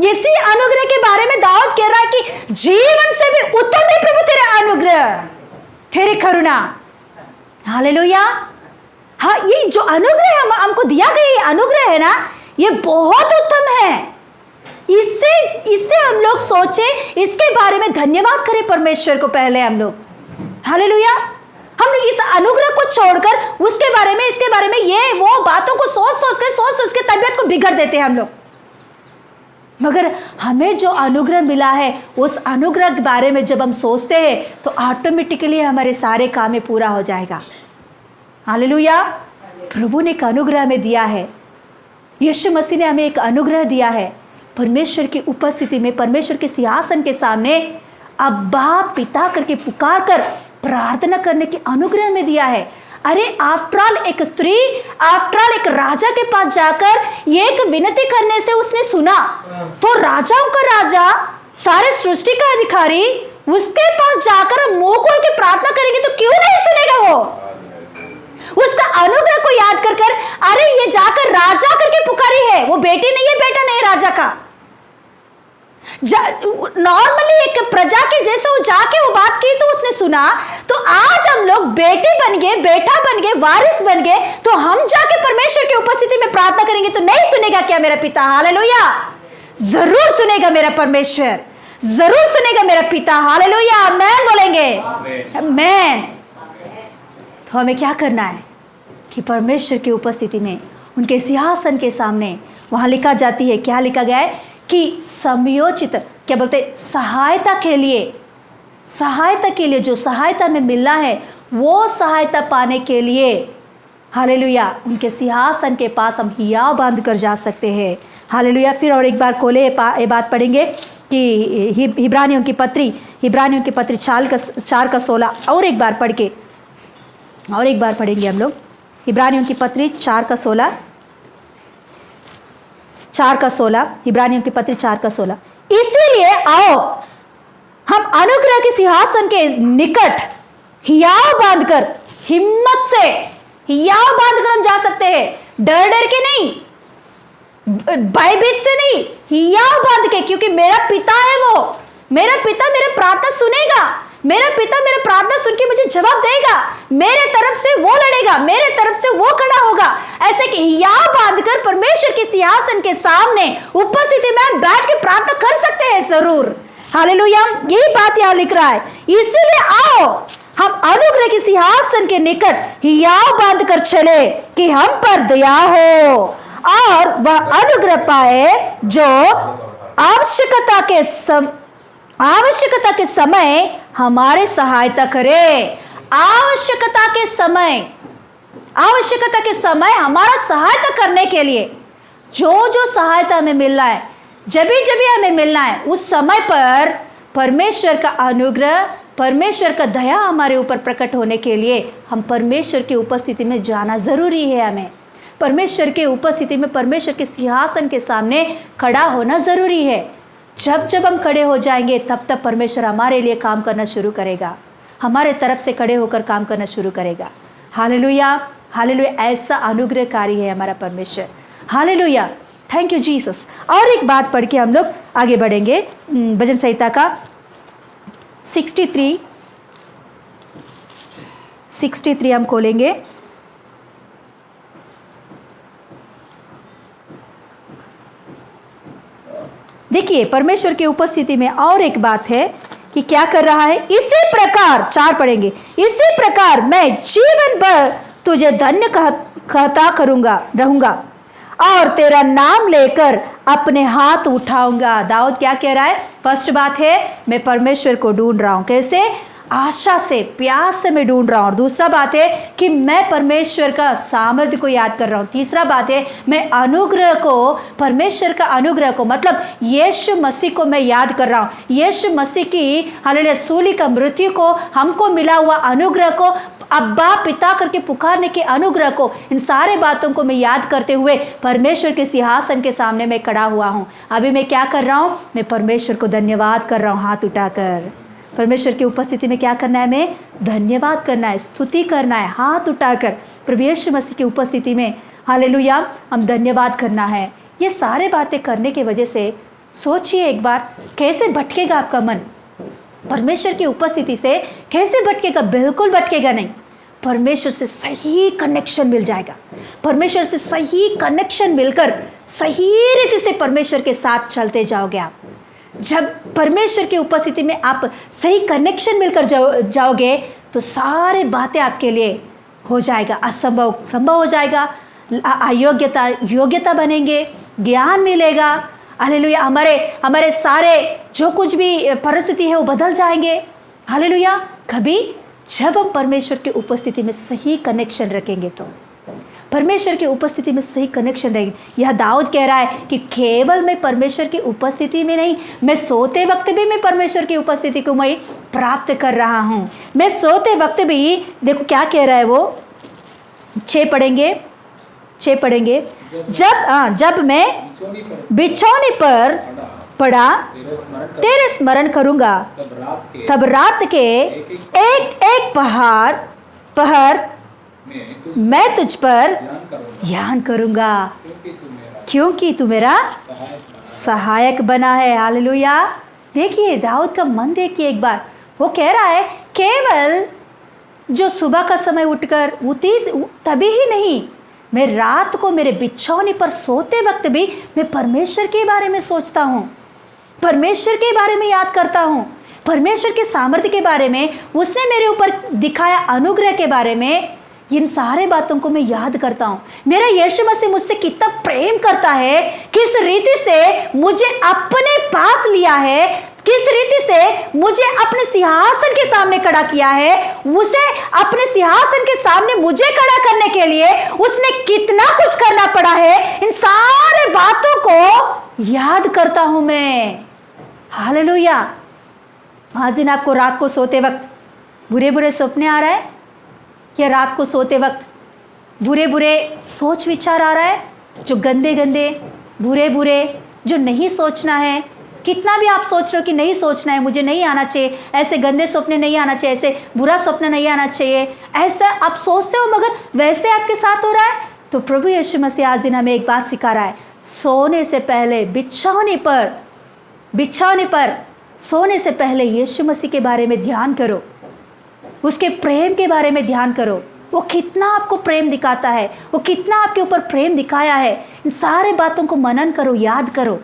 इसी अनुग्रह के बारे में दाऊद कह रहा है कि जीवन से भी उत्तम है प्रभु तेरा अनुग्रह, तेरी करुणा। हालेलुया। हाँ, ये जो अनुग्रह हमको दिया गया अनुग्रह है ना, ये बहुत उत्तम है। इससे हम लोग सोचे, इसके बारे में धन्यवाद करें परमेश्वर को पहले हम लोग। हालेलुया। हम इस अनुग्रह को छोड़कर उसके बारे में, इसके बारे में, ये वो बातों को सोच के तबीयत को बिगड़ देते हैं हम लोग। मगर हमें जो अनुग्रह मिला है, उस अनुग्रह के बारे में जब हम सोचते हैं तो ऑटोमेटिकली हमारे सारे काम में पूरा हो जाएगा। हालेलुया। प्रभु ने एक अनुग्रह हमें दिया है, यीशु मसीह ने हमें एक अनुग्रह दिया है। परमेश्वर की उपस्थिति में, परमेश्वर के सिंहासन के सामने अब्बा पिता करके पुकार कर प्रार्थना करने की अनुग्रह में दिया है। अरे आफ्टर ऑल एक स्त्री, आफ्टर ऑल एक राजा के पास जाकर एक विनती करने से उसने सुना, तो राजाओं का राजा, सारे सृष्टि का अधिकारी, उसके पास जाकर मुंह खोल के प्रार्थना करेंगे तो क्यों नहीं सुनेगा वो? उसका अनुग्रह को याद कर अरे ये जाकर राजा करके पुकारी है, वो बेटी नहीं है, बेटा नहीं, राजा का। नॉर्मली एक प्रजा के जैसे वो जाके वो बात की तो उसने सुना। तो आज हम लोग बेटे बन गए, बेटा बन गए, वारिस बन गए, तो हम जाके परमेश्वर की उपस्थिति में प्रार्थना करेंगे तो नहीं सुनेगा क्या मेरा पिता? हालेलुया। जरूर सुनेगा मेरा परमेश्वर, जरूर सुनेगा मेरा पिता। हालेलुया। आमेन बोलेंगे, आमेन। तो हमें क्या करना है कि परमेश्वर की उपस्थिति में, उनके सिंहासन के सामने, वहाँ लिखा जाती है, क्या लिखा गया है कि समयोचित, क्या बोलते, सहायता के लिए जो सहायता में मिलना है वो सहायता पाने के लिए हालेलुया उनके सिंहासन के पास हम हियाव बांध कर जा सकते हैं। हालेलुया। फिर और एक बार खोले ये बात पढ़ेंगे कि इब्रानियों की पत्री 4:16 और एक बार पढ़ेंगे हम लोग। इब्रानियों की पत्री 4:16 इब्रानियों की पत्री 4:16। इसीलिए आओ हम अनुग्रह के सिंहासन के निकट हियाव बांधकर हिम्मत से हियाव बांधकर हम जा सकते हैं, डर के नहीं, भयभीत से नहीं, हियाव बांध के, क्योंकि मेरा पिता है वो, मेरा पिता मेरा प्रार्थना सुनेगा, मेरा पिता मेरा प्रार्थना सुन के मुझे जवाब देगा, मेरे तरफ से वो लड़ेगा, मेरे तरफ से वो खड़ा होगा। ऐसे कि हियाव बांधकर परमेश्वर के सिंहासन के सामने उपस्थिति में हम बैठ के प्रार्थना कर सकते हैं जरूर। हालेलुया। यही बात यहां लिख रहा है। इसीलिए आओ हम अनुग्रह के सिंहासन के निकट हियाव बांध कर चले कि हम पर दया हो और वह अनुग्रह पाए जो आवश्यकता के समय हमारे सहायता करे। आवश्यकता के समय हमारा सहायता करने के लिए जो सहायता हमें मिल रहा है, जब भी हमें मिलना है, उस समय पर परमेश्वर का अनुग्रह, परमेश्वर का दया हमारे ऊपर प्रकट होने के लिए हम परमेश्वर की उपस्थिति में जाना जरूरी है। हमें परमेश्वर के उपस्थिति में, परमेश्वर के सिंहासन के सामने खड़ा होना जरूरी है। जब हम खड़े हो जाएंगे तब परमेश्वर हमारे लिए काम करना शुरू करेगा, हमारे तरफ से खड़े होकर काम करना शुरू करेगा। Hallelujah, hallelujah. ऐसा अनुग्रहकारी है हमारा परमेश्वर। Hallelujah, thank you Jesus. और एक बात पढ़ के हम लोग आगे बढ़ेंगे। भजन संहिता का 63 हम खोलेंगे। देखिए परमेश्वर की उपस्थिति में और एक बात है कि क्या कर रहा है। इसी प्रकार 4 पढ़ेंगे। इसी प्रकार मैं जीवन भर तुझे धन्य कहता रहूंगा और तेरा नाम लेकर अपने हाथ उठाऊंगा। दाऊद क्या कह रहा है? फर्स्ट बात है मैं परमेश्वर को ढूंढ रहा हूं। कैसे? आशा से, प्यास से मैं ढूंढ रहा हूं। और दूसरा बात है कि मैं परमेश्वर का सामर्थ्य को याद कर रहा हूं। तीसरा बात है मैं अनुग्रह को, परमेश्वर का अनुग्रह को, मतलब यीशु मसीह को मैं याद कर रहा हूं। यीशु मसीह की हालेलुया सूली का मृत्यु को, हमको मिला हुआ अनुग्रह को, अब्बा पिता करके पुकारने के अनुग्रह को, इन सारे बातों को मैं याद करते हुए परमेश्वर के सिंहासन के सामने मैं खड़ा हुआ हूं। अभी मैं क्या कर रहा हूं? मैं परमेश्वर को धन्यवाद कर रहा हूं हाथ उठाकर। परमेश्वर की उपस्थिति में क्या करना है? हमें धन्यवाद करना है, स्तुति करना है हाथ उठाकर। प्रभु यीशु मसीह की उपस्थिति में हालेलुया हम धन्यवाद करना है। ये सारे बातें करने की वजह से सोचिए एक बार, कैसे भटकेगा आपका मन परमेश्वर की उपस्थिति से? कैसे भटकेगा? बिल्कुल भटकेगा नहीं। परमेश्वर से सही कनेक्शन मिल जाएगा। परमेश्वर से सही कनेक्शन मिलकर सही रीति से परमेश्वर के साथ चलते जाओगे आप। जब परमेश्वर की उपस्थिति में आप सही कनेक्शन मिलकर जाओगे तो सारे बातें आपके लिए हो जाएगा, असंभव संभव हो जाएगा, योग्यता बनेंगे, ज्ञान मिलेगा। हालेलुया। हमारे सारे जो कुछ भी परिस्थिति है वो बदल जाएंगे। हालेलुया। कभी जब हम परमेश्वर की उपस्थिति में सही कनेक्शन रखेंगे तो परमेश्वर की उपस्थिति में सही कनेक्शन रहेगी। यह दाऊद कह रहा है कि केवल मैं परमेश्वर की उपस्थिति में नहीं, मैं सोते वक्त भी मैं परमेश्वर की उपस्थिति को मैं प्राप्त कर रहा हूँ। मैं सोते वक्त भी, देखो क्या कह रहा है वो, 6 पढ़ेंगे। जब मैं बिछौने पर पड़ा तेरे स्मरण करूंगा, तब रात के एक पहर मैं तुझ पर ध्यान करूंगा, क्योंकि तू मेरा सहायक बना है। हालेलुया। देखिए दाऊद का मन देखिए एक बार, वो कह रहा है केवल जो सुबह का समय उठकर तभी ही नहीं, मैं रात को मेरे बिछौने पर सोते वक्त भी मैं परमेश्वर के बारे में सोचता हूँ, परमेश्वर के बारे में याद करता हूँ, परमेश्वर के सामर्थ्य के बारे में, उसने मेरे ऊपर दिखाया अनुग्रह के बारे में। इन सारे बातों को मैं याद करता हूँ। मेरा यीशु मसीह मुझसे कितना प्रेम करता है, किस रीति से मुझे अपने पास लिया है, किस रीति से मुझे अपने सिंहासन के सामने खड़ा किया है, उसे अपने सिंहासन के सामने मुझे खड़ा करने के लिए उसने कितना कुछ करना पड़ा है, इन सारे बातों को याद करता हूं मैं। हालेलुया। आज दिन आपको रात को सोते वक्त बुरे बुरे सपने आ रहा है, या रात को सोते वक्त बुरे बुरे सोच विचार आ रहा है, जो गंदे गंदे बुरे बुरे, जो नहीं सोचना है। कितना भी आप सोच रहे हो कि नहीं सोचना है, मुझे नहीं आना चाहिए, ऐसे गंदे सपने नहीं आना चाहिए, ऐसे बुरा सपना नहीं आना चाहिए, ऐसा आप सोचते हो मगर वैसे आपके साथ हो रहा है। तो प्रभु यीशु मसीह आज दिन हमें एक बात सिखा रहा है, सोने से पहले बिछौने पर सोने से पहले यीशु मसीह के बारे में ध्यान करो, उसके प्रेम के बारे में ध्यान करो। वो कितना आपको प्रेम दिखाता है, वो कितना आपके ऊपर प्रेम दिखाया है, इन सारे बातों को मनन करो, याद करो।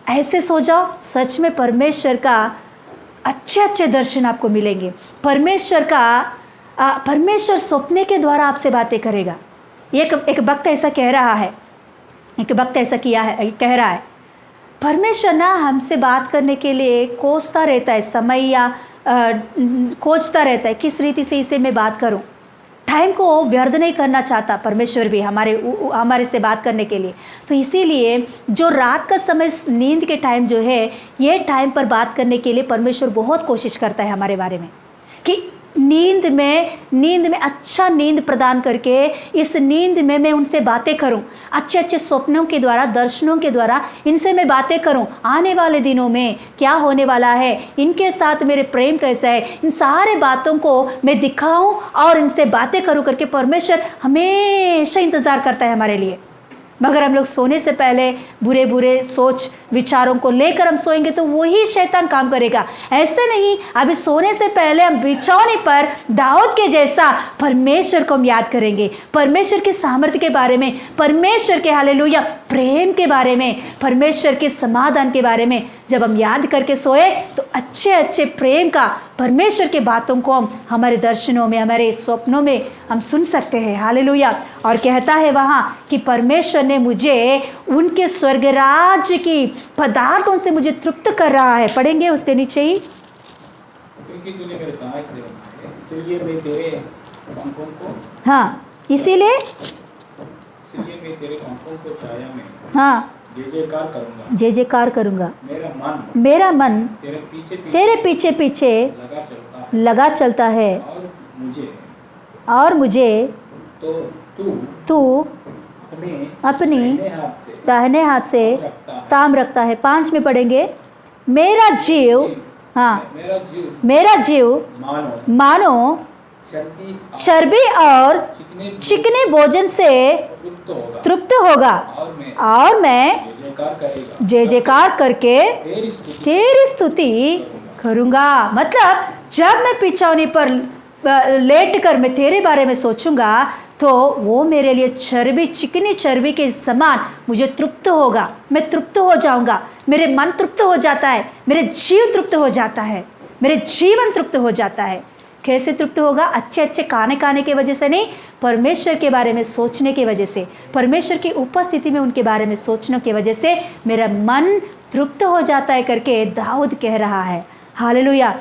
ऐसे सो जाओ, सच में परमेश्वर का अच्छे अच्छे दर्शन आपको मिलेंगे। परमेश्वर सपने के द्वारा आपसे बातें करेगा। एक वक्त ऐसा कह रहा है, कह रहा है, परमेश्वर ना हमसे बात करने के लिए खोजता रहता है, समय या खोजता रहता है किस रीति से इसे मैं बात करूं। टाइम को व्यर्थ नहीं करना चाहता परमेश्वर भी हमारे से बात करने के लिए। तो इसीलिए जो रात का समय, नींद के टाइम जो है, ये टाइम पर बात करने के लिए परमेश्वर बहुत कोशिश करता है हमारे बारे में, कि नींद में अच्छा नींद प्रदान करके इस नींद में मैं उनसे बातें करूं, अच्छे अच्छे स्वप्नों के द्वारा, दर्शनों के द्वारा इनसे मैं बातें करूं। आने वाले दिनों में क्या होने वाला है, इनके साथ मेरे प्रेम कैसा है, इन सारे बातों को मैं दिखाऊं और इनसे बातें करूं करके परमेश्वर हमेशा इंतज़ार करता है हमारे लिए। मगर हम लोग सोने से पहले बुरे बुरे सोच विचारों को लेकर हम सोएंगे तो वही शैतान काम करेगा। ऐसे नहीं, अभी सोने से पहले हम बिछौने पर दाऊद के जैसा परमेश्वर को हम याद करेंगे, परमेश्वर के सामर्थ्य के बारे में, परमेश्वर के हालेलुया प्रेम के बारे में, परमेश्वर के समाधान के बारे में जब हम याद करके सोए तो अच्छे अच्छे प्रेम का, परमेश्वर के बातों को हम हमारे दर्शनों में, हमारे स्वप्नों में हम सुन सकते हैं। हालेलुया। और कहता है वहाँ कि परमेश्वर ने मुझे उनके स्वर्ग राज्य की पदार्थों से मुझे तृप्त कर रहा है। पढ़ेंगे उसके नीचे ही, क्योंकि तूने मेरे सहायक दे रखा है, इसलिए मैं तेरे पंखों को, हाँ इसीलिए मैं तेरे पंखों को छाया में, हाँ जय जयकार करूंगा। मेरा मन तेरे पीछे पीछे लगा चलता है और मुझे तू अपनी दाहिने हाथ से ताम रखता है। 5 में पढ़ेंगे, मेरा जीव, हाँ मेरा जीव मानो चर्बी और चिकने भोजन से तृप्त होगा और मैं जय जयकार करके तेरी स्तुति करूँगा। मतलब जब मैं बिछौने पर लेट कर मैं तेरे बारे में सोचूंगा तो वो मेरे लिए चर्बी, चिकनी चर्बी के समान मुझे तृप्त होगा, मैं तृप्त हो जाऊंगा, मेरे मन तृप्त हो जाता है, मेरे जीव तृप्त हो जाता है, मेरे जीवन तृप्त हो जाता है। कैसे तृप्त होगा? अच्छे अच्छे खाने की वजह से नहीं, परमेश्वर के बारे में सोचने की वजह से, परमेश्वर की उपस्थिति में उनके बारे में सोचने की वजह से मेरा मन तृप्त हो जाता है करके दाऊद कह रहा है। Hallelujah,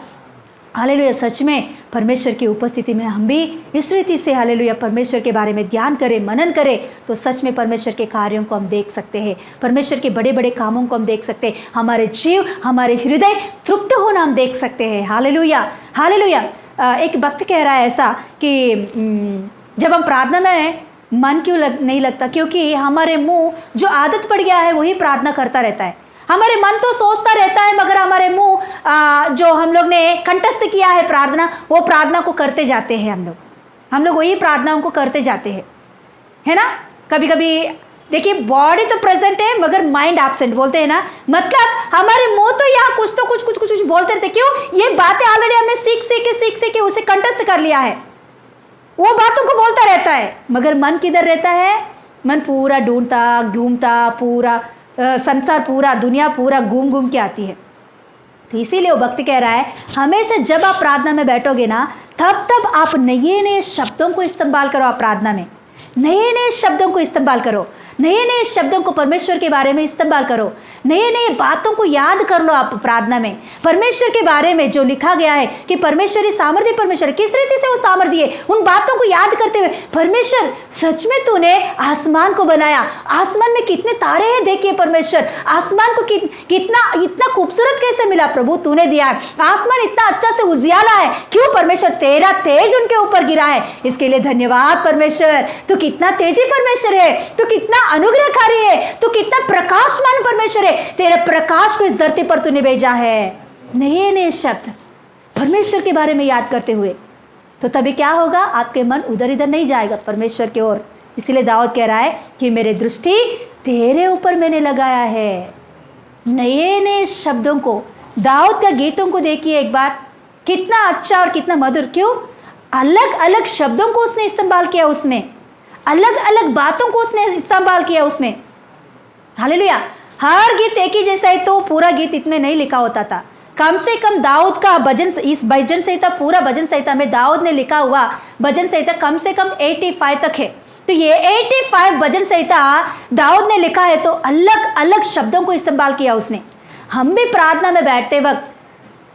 hallelujah. सच में परमेश्वर की उपस्थिति में हम भी इस रीति से हालेलुया परमेश्वर के बारे में ध्यान करें, मनन करें तो सच में परमेश्वर के कार्यों को हम देख सकते हैं, परमेश्वर के बड़े बड़े कामों को हम देख सकते हैं, हमारे जीव, हमारे हृदय तृप्त होना हम देख सकते हैं। Hallelujah, hallelujah. एक वक्त कह रहा है ऐसा कि जब हम प्रार्थना में मन क्यों नहीं लगता, क्योंकि हमारे मुंह जो आदत पड़ गया है वही प्रार्थना करता रहता है। हमारे मन तो सोचता रहता है मगर हमारे मुंह जो हम लोग ने कंठस्थ किया है प्रार्थना, वो प्रार्थना को करते जाते हैं। हम लोग वही प्रार्थनाओं को करते जाते हैं, है ना। कभी कभी देखिए बॉडी तो प्रेजेंट है मगर माइंड एब्सेंट बोलते हैं ना, मतलब हमारे मुंह तो यहाँ कुछ बोलते रहते। क्यों? ये बातें ऑलरेडी हमने सीख के उसे कंठस्थ कर लिया है, वो बातों को बोलता रहता है मगर मन किधर रहता है? मन पूरा ढूंढता घूमता, पूरा संसार पूरा, दुनिया पूरा घूम के आती है। तो इसीलिए वो भक्त कह रहा है हमेशा जब आप प्रार्थना में बैठोगे ना तब आप नए नए शब्दों को इस्तेमाल करो। आप प्रार्थना में नए नए शब्दों को इस्तेमाल करो, नए नए शब्दों को परमेश्वर के बारे में इस्तेमाल करो, नए नए बातों को याद कर लो। आप प्रार्थना में परमेश्वर के बारे में जो लिखा गया है कि परमेश्वर सामर्थ्य परमेश्वर, किस रीति से वो सामर्थ्य है, उन बातों को याद करते हुए, परमेश्वर सच में तूने आसमान को बनाया, आसमान में कितने तारे हैं देखिए परमेश्वर, आसमान को कितना इतना खूबसूरत कैसे मिला प्रभु तूने दिया है, आसमान इतना अच्छा से उजियाला है, क्यों परमेश्वर, तेरा तेज उनके ऊपर गिरा है, इसके लिए धन्यवाद परमेश्वर। तू कितना तेजी परमेश्वर है, तू कितना अनुग्रहकारी है, तू कितना प्रकाशमान परमेश्वर है, तेरे प्रकाश को इस धरती पर तूने भेजा है। नए नए शब्द परमेश्वर के बारे में याद करते हुए, तो तभी क्या होगा, आपके मन उधर इधर नहीं जाएगा परमेश्वर की ओर। इसीलिए दाऊद कह रहा है कि मेरे दृष्टि तेरे ऊपर मैंने लगाया है। नए नए शब्दों को, दाऊद का गीतों को देखिए एक बार, कितना अच्छा और कितना मधुर, क्यों अलग अलग शब्दों को उसने इस्तेमाल किया, उसमें अलग अलग बातों को उसने इस्तेमाल किया उसमें। हालेलुया। हर गीत एक ही जैसा है तो पूरा गीत इतने नहीं लिखा होता था। कम से कम दाऊद का भजन, इस भजन संहिता, पूरा भजन संहिता में दाऊद ने लिखा हुआ भजन संहिता कम से कम 85 तक है। तो ये 85 भजन संहिता दाऊद ने लिखा है, तो अलग अलग शब्दों को इस्तेमाल किया उसने। हम भी प्रार्थना में बैठते वक्त,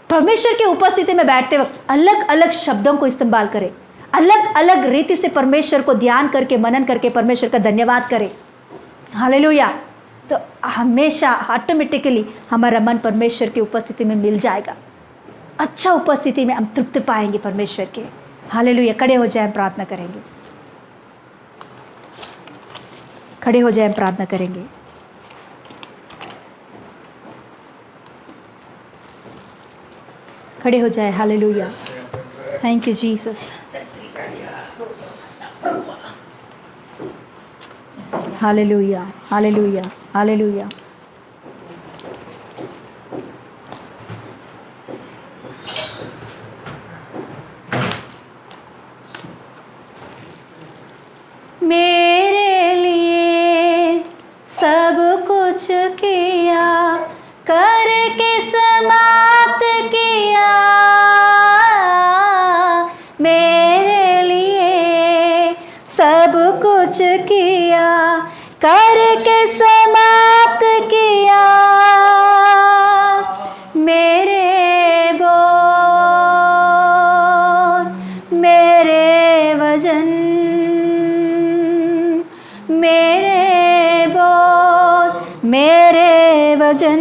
परमेश्वर की उपस्थिति में बैठते वक्त अलग अलग शब्दों को इस्तेमाल करें, अलग अलग रीति से परमेश्वर को ध्यान करके, मनन करके परमेश्वर का धन्यवाद करें। हालेलुया। तो हमेशा ऑटोमेटिकली हमारा मन परमेश्वर की उपस्थिति में मिल जाएगा, अच्छा उपस्थिति में हम तृप्त पाएंगे परमेश्वर के। हालेलुया। खड़े हो जाए, प्रार्थना करेंगे, खड़े हो जाए, प्रार्थना करेंगे। खड़े हो जाए। Hallelujah. Thank you Jesus. Hallelujah, हालेलुया, हालेलुया। मेरे लिए सब कुछ किया, करके समाप्त किया, मेरे लिए सब कुछ किया, करके समाप्त किया, मेरे बोल, मेरे वजन, मेरे बोल, मेरे वजन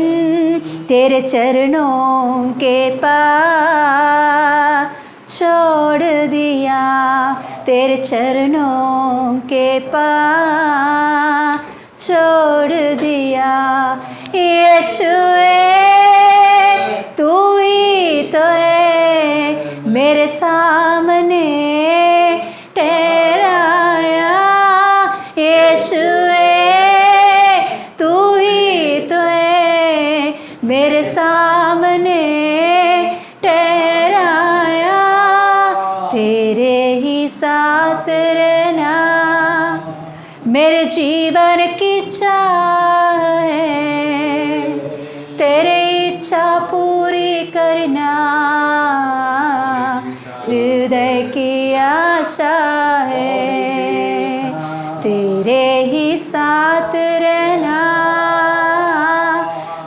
तेरे चरणों के पास छोड़ दिया, तेरे चरणों के पास छोड़ दिया। यीशुए तू ही तो है मेरे सामने ठहराया, यीशुए तू ही तो है मेरे सामने ठहराया, तेरे ही साथ रहना मेरे जीवन की चाह है, तेरे इच्छा पूरी करना हृदय की आशा है, तेरे ही साथ रहना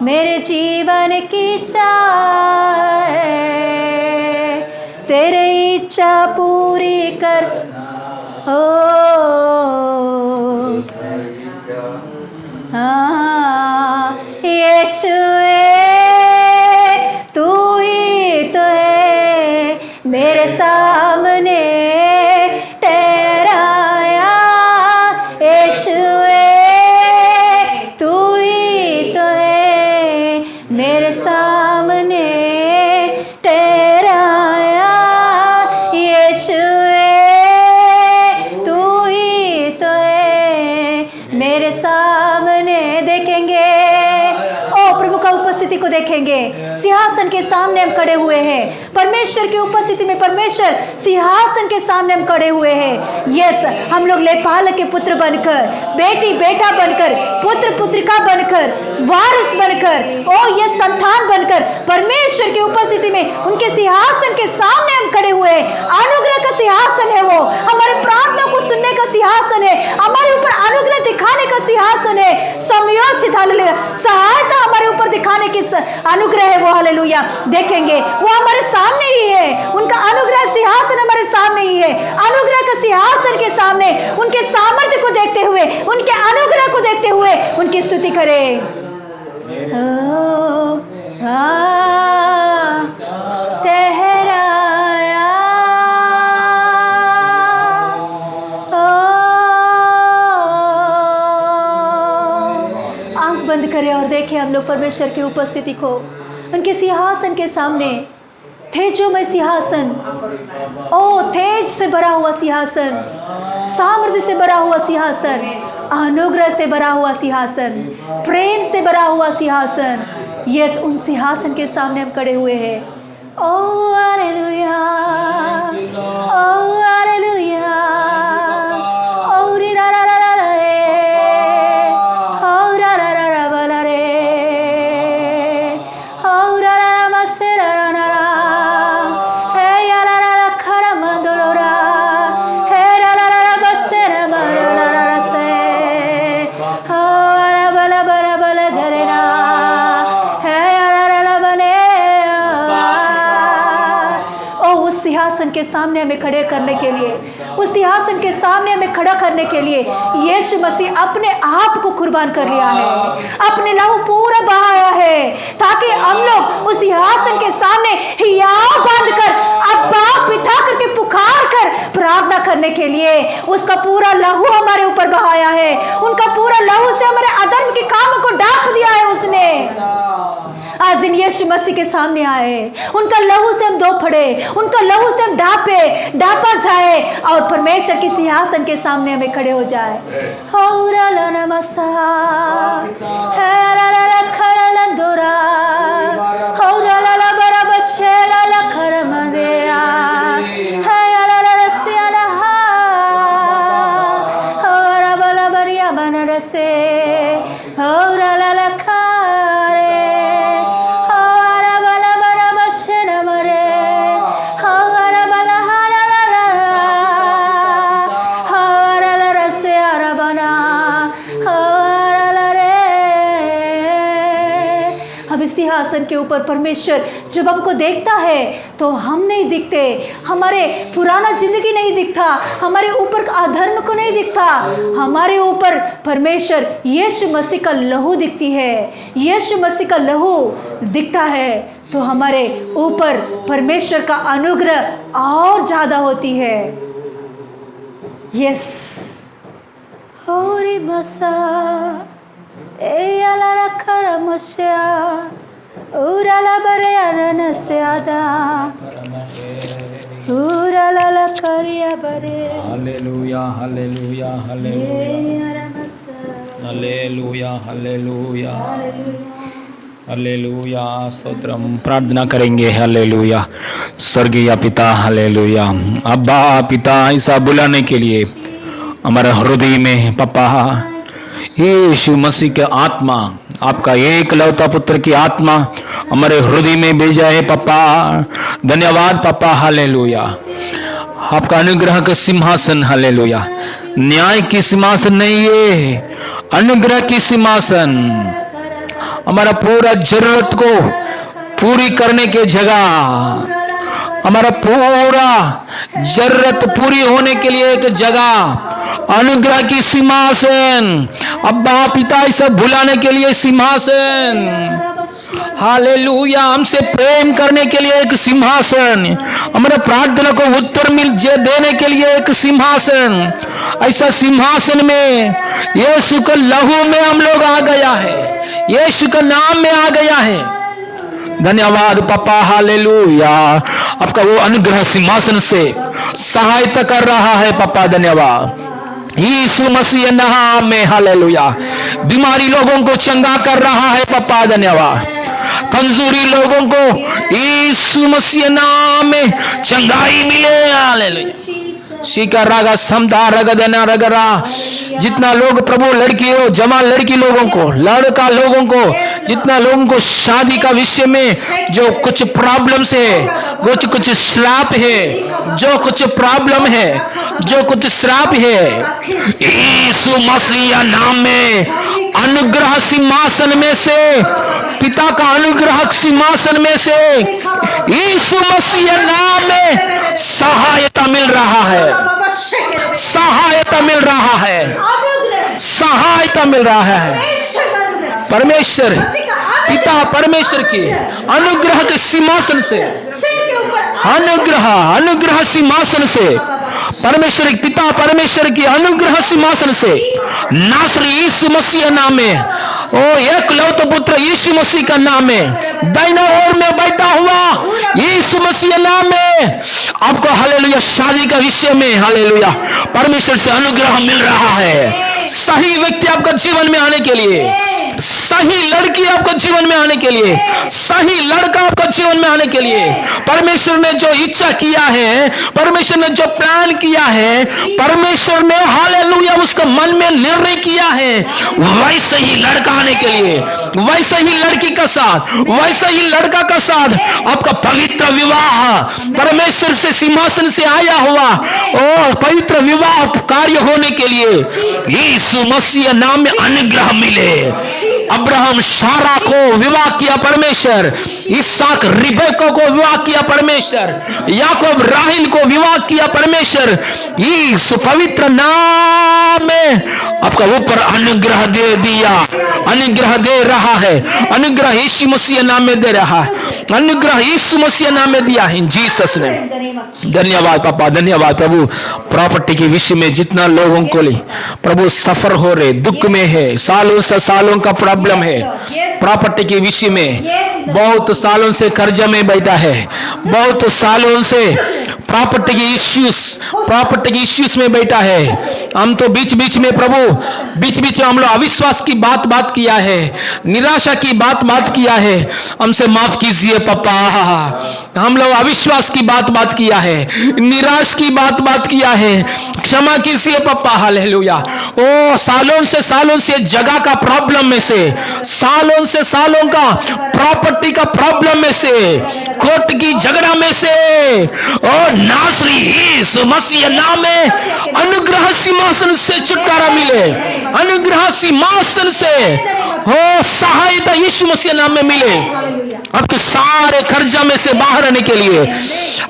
मेरे जीवन की चाह है, तेरे इच्छा पूरी कर। यीशुए तू ही तो है मेरे सामने ठहराया, यीशुए तू ही तो है मेरे सामने ठहराया, यीशुए तू ही तो है मेरे सामने। देखेंगे ओ प्रभु का उपस्थिति को देखेंगे। सिंहासन के सामने हम खड़े हुए हैं, परमेश्वर की उपस्थिति में, परमेश्वर सिंहासन के सामने हम खड़े हुए हैं। यस, हम लोग लेपालक के पुत्र बनकर, बेटी बेटा बनकर, पुत्र पुत्रिका बनकर, वारिस बनकर, ओ ये संतान बनकर परमेश्वर की उपस्थिति में उनके सिंहासन के सामने हम खड़े हुए हैं। अनुग्रह का सिंहासन है वो, हमारे प्रार्थना को सुनने का सिंहासन है, हमारे ऊपर अनुग्रह दिखाने का सिंहासन है, समयोचित हालेलुया सहायता हमारे ऊपर दिखाने की अनुग्रह है वो। हालेलुया देखेंगे वो हमारे सामने ही है, उनका अनुग्रह सिंहासन हमारे सामने ही है। अनुग्रह का सिंहासन के सामने उनके सामर्थ्य को देखते हुए, उनके अनुग्रह को देखते हुए उनकी स्तुति करें। ठहराया आंख बंद करें और देखें हम लोग परमेश्वर की उपस्थिति को। उनके सिंहासन के सामने तेजोमय सिंहासन, ओ तेज से भरा हुआ सिंहासन, सामर्थ्य से भरा हुआ सिंहासन, अनुग्रह से भरा हुआ सिंहासन, प्रेम से भरा हुआ सिंहासन। यस, उन सिंहासन के सामने हम खड़े हुए हैं। ओ हालेलुया, ओ हालेलुया, ओ री रा रा रा रा रे, ओ रा रा रा रा बला रे, ओ रा रा रा मसे रा रा रा रा, हे या रा रा रा खरा मंदोलो रा, हे रा रा रा रा बसे रा मा रा रा रा रा से, हो रा बला बला बला घरे रा, हे या रा रा रा बने। उस सिंहासन के सामने हमें खड़े करने के लिए, उस सिंहासन के सामने हमें खड़ा करने के लिए यीशु मसीह अपने आप को कुर्बान कर लिया है, अपने लहू पूरा बहाया है, ताकि हम लोग उस सिंहासन के सामने हियाव बांधकर अब्बा पिता करके पुकार कर प्रार्थना करने के लिए उसका पूरा लहू हमारे ऊपर बहाया है। उनका पूरा लहू से हमारे अधर्म के कामों को ढांप दिया है उसने। आज दिन यीशु मसीह के सामने आए, उनका लहू से हम धो पड़े, उनका लहू से हम ढापा जाए और परमेश्वर के सिंहासन के सामने हमें खड़े हो जाए। हौरा ला नमसा, हेरा ला ला खरा ला दोरा, हौरा ला ला बरा बशेला ला खरा मदेया, हेरा ला ला रसिया ला हा, हौरा बला बरिया बना रसे, हौरा ला ला खारे, हौरा बला बरा बशेना मरे, हौरा बला हारा ला ला, हौरा ला रसे आरा बना, हौरा ला रे। अब इस सिंहासन के ऊपर परमेश्वर जब हमको देखता है तो हम नहीं दिखते, हमारे पुराना जिंदगी नहीं दिखता, हमारे ऊपर अधर्म को नहीं दिखता, हमारे ऊपर परमेश्वर यीशु मसीह का लहू दिखती है। यीशु मसीह का लहू दिखता है तो हमारे ऊपर परमेश्वर का अनुग्रह और ज्यादा होती है। यस, होरी बसा ए अला रखरा मशा उराला बरे अरन से आदा उराला ला करिया बरे। हालेलुया हालेलुया हालेलुया हालेलुया हालेलुया हालेलुया। स्तोत्रम प्रार्थना करेंगे। हालेलुया। स्वर्गीय पिता, हालेलुया अब्बा पिता, ऐसा बुलाने के लिए हमारे हृदय में पापा यीशु मसीह के आत्मा, आपका एक लौता पुत्र की आत्मा हमारे हृदय में भेजा है पापा। धन्यवाद पापा। हालेलुया। आपका अनुग्रह का सिंहासन, हालेलुया, न्याय की सिंहासन नहीं है, अनुग्रह की सिंहासन, हमारा पूरा जरूरत को पूरी करने के जगह, हमारा पूरा जरूरत पूरी होने के लिए एक जगह, अनुग्रह की सिंहासन, अब्बा पिता इसे भुलाने के लिए सिंहासन, हालेलुया, हमसे प्रेम करने के लिए एक सिंहासन, हमारे प्रार्थना को उत्तर देने के लिए एक सिंहासन। ऐसा सिंहासन में यीशु का लहू में हम लोग आ गया है, यीशु का नाम में आ गया है। धन्यवाद पापा। हालेलुया। आपका वो अनुग्रह सिंहासन से सहायता कर रहा है पापा। धन्यवाद यीशु मसीह नाम में। हालेलुया। बीमारी लोगों को चंगा कर रहा है पापा। धन्यवाद। कमजोरी लोगों को यीशु मसीह नाम में चंगाई मिले। हालेलुया। शिका रागा समदा रगदना रगरा। जितना लोग प्रभु लड़कियों जवान लड़की लोगों को लड़का लोगों को जितना लोगों को शादी का विषय में जो कुछ प्रॉब्लम्स है कुछ श्राप है जो कुछ प्रॉब्लम है जो कुछ श्राप है यीशु मसीह नाम में अनुग्रह सिंहासन में से पिता का अनुग्रह सिंहासन में से यीशु मसीह नाम में सहायता मिल रहा है। सहायता मिल रहा है। सहायता मिल रहा है। परमेश्वर पिता परमेश्वर के अनुग्रह के सिंहासन से अनुग्रह सिंहासन से परमेश्वर पिता परमेश्वर के अनुग्रह सिंहासन से नासरी यीशु मसीह नाम में ओ एकलौते पुत्र यीशु मसीह का नाम है दाहिना ओर में बैठा हुआ यीशु मसीह नाम में आपको हालेलुया शादी का विषय में हालेलुया परमेश्वर से अनुग्रह मिल रहा है। सही व्यक्ति आपका जीवन में आने के लिए, सही लड़की आपको जीवन में आने के लिए, सही लड़का आपको जीवन में आने के लिए परमेश्वर ने जो इच्छा किया है, परमेश्वर ने जो प्लान किया है, परमेश्वर ने हालेलुया उसका मन में निर्णय किया है वैसे ही लड़का आने के लिए, वैसे ही लड़की का साथ, वैसे ही लड़का का साथ आपका पवित्र विवाह परमेश्वर से सिंहासन से आया हुआ और पवित्र विवाह कार्य होने के लिए यीशु मसीह नाम में अनुग्रह मिले। अब्राहम सारा को विवाह किया परमेश्वर, इसहाक रिबेका को विवाह किया परमेश्वर, याकूब राहेल को विवाह किया परमेश्वर। इस पवित्र नाम में आपका ऊपर अनुग्रह दे दिया, अनुग्रह दे रहा है, अनुग्रह यीशु मसीह नाम में दे रहा है, अनुग्रह यीशु मसीह नाम में दिया है जीसस ने। धन्यवाद पापा, धन्यवाद प्रभु। प्रॉपर्टी के विषय में जितना लोगों को लिए प्रभु सफर हो रहे, दुख में है, सालों से सालों का प्रॉब्लम है, प्रॉपर्टी के विषय में बहुत सालों से कर्जा में बैठा है, बहुत सालों से प्रॉपर्टी के इश्यूज में बैठा है। हम तो बीच बीच में प्रभु बीच बीच में हम लोग अविश्वास की बात किया है, निराशा की बात किया है, हमसे माफ कीजिए पापा। हम लोग अविश्वास की बात किया है, निराश की बात किया है, क्षमा कीजिए पापा। हालेलुया। ओ सालों से जगह का प्रॉब्लम में से, सालों का प्रॉपर्टी का प्रॉब्लम में से, कोर्ट की झगड़ा में से, ओ नासरी यीशु मसीह नाम में अनुग्रह सिंहासन से छुटकारा मिले, अनुग्रह सिंहासन से हो सहायता यीशु मसीह नाम में मिले। आपके सारे कर्जा में से बाहर आने के लिए,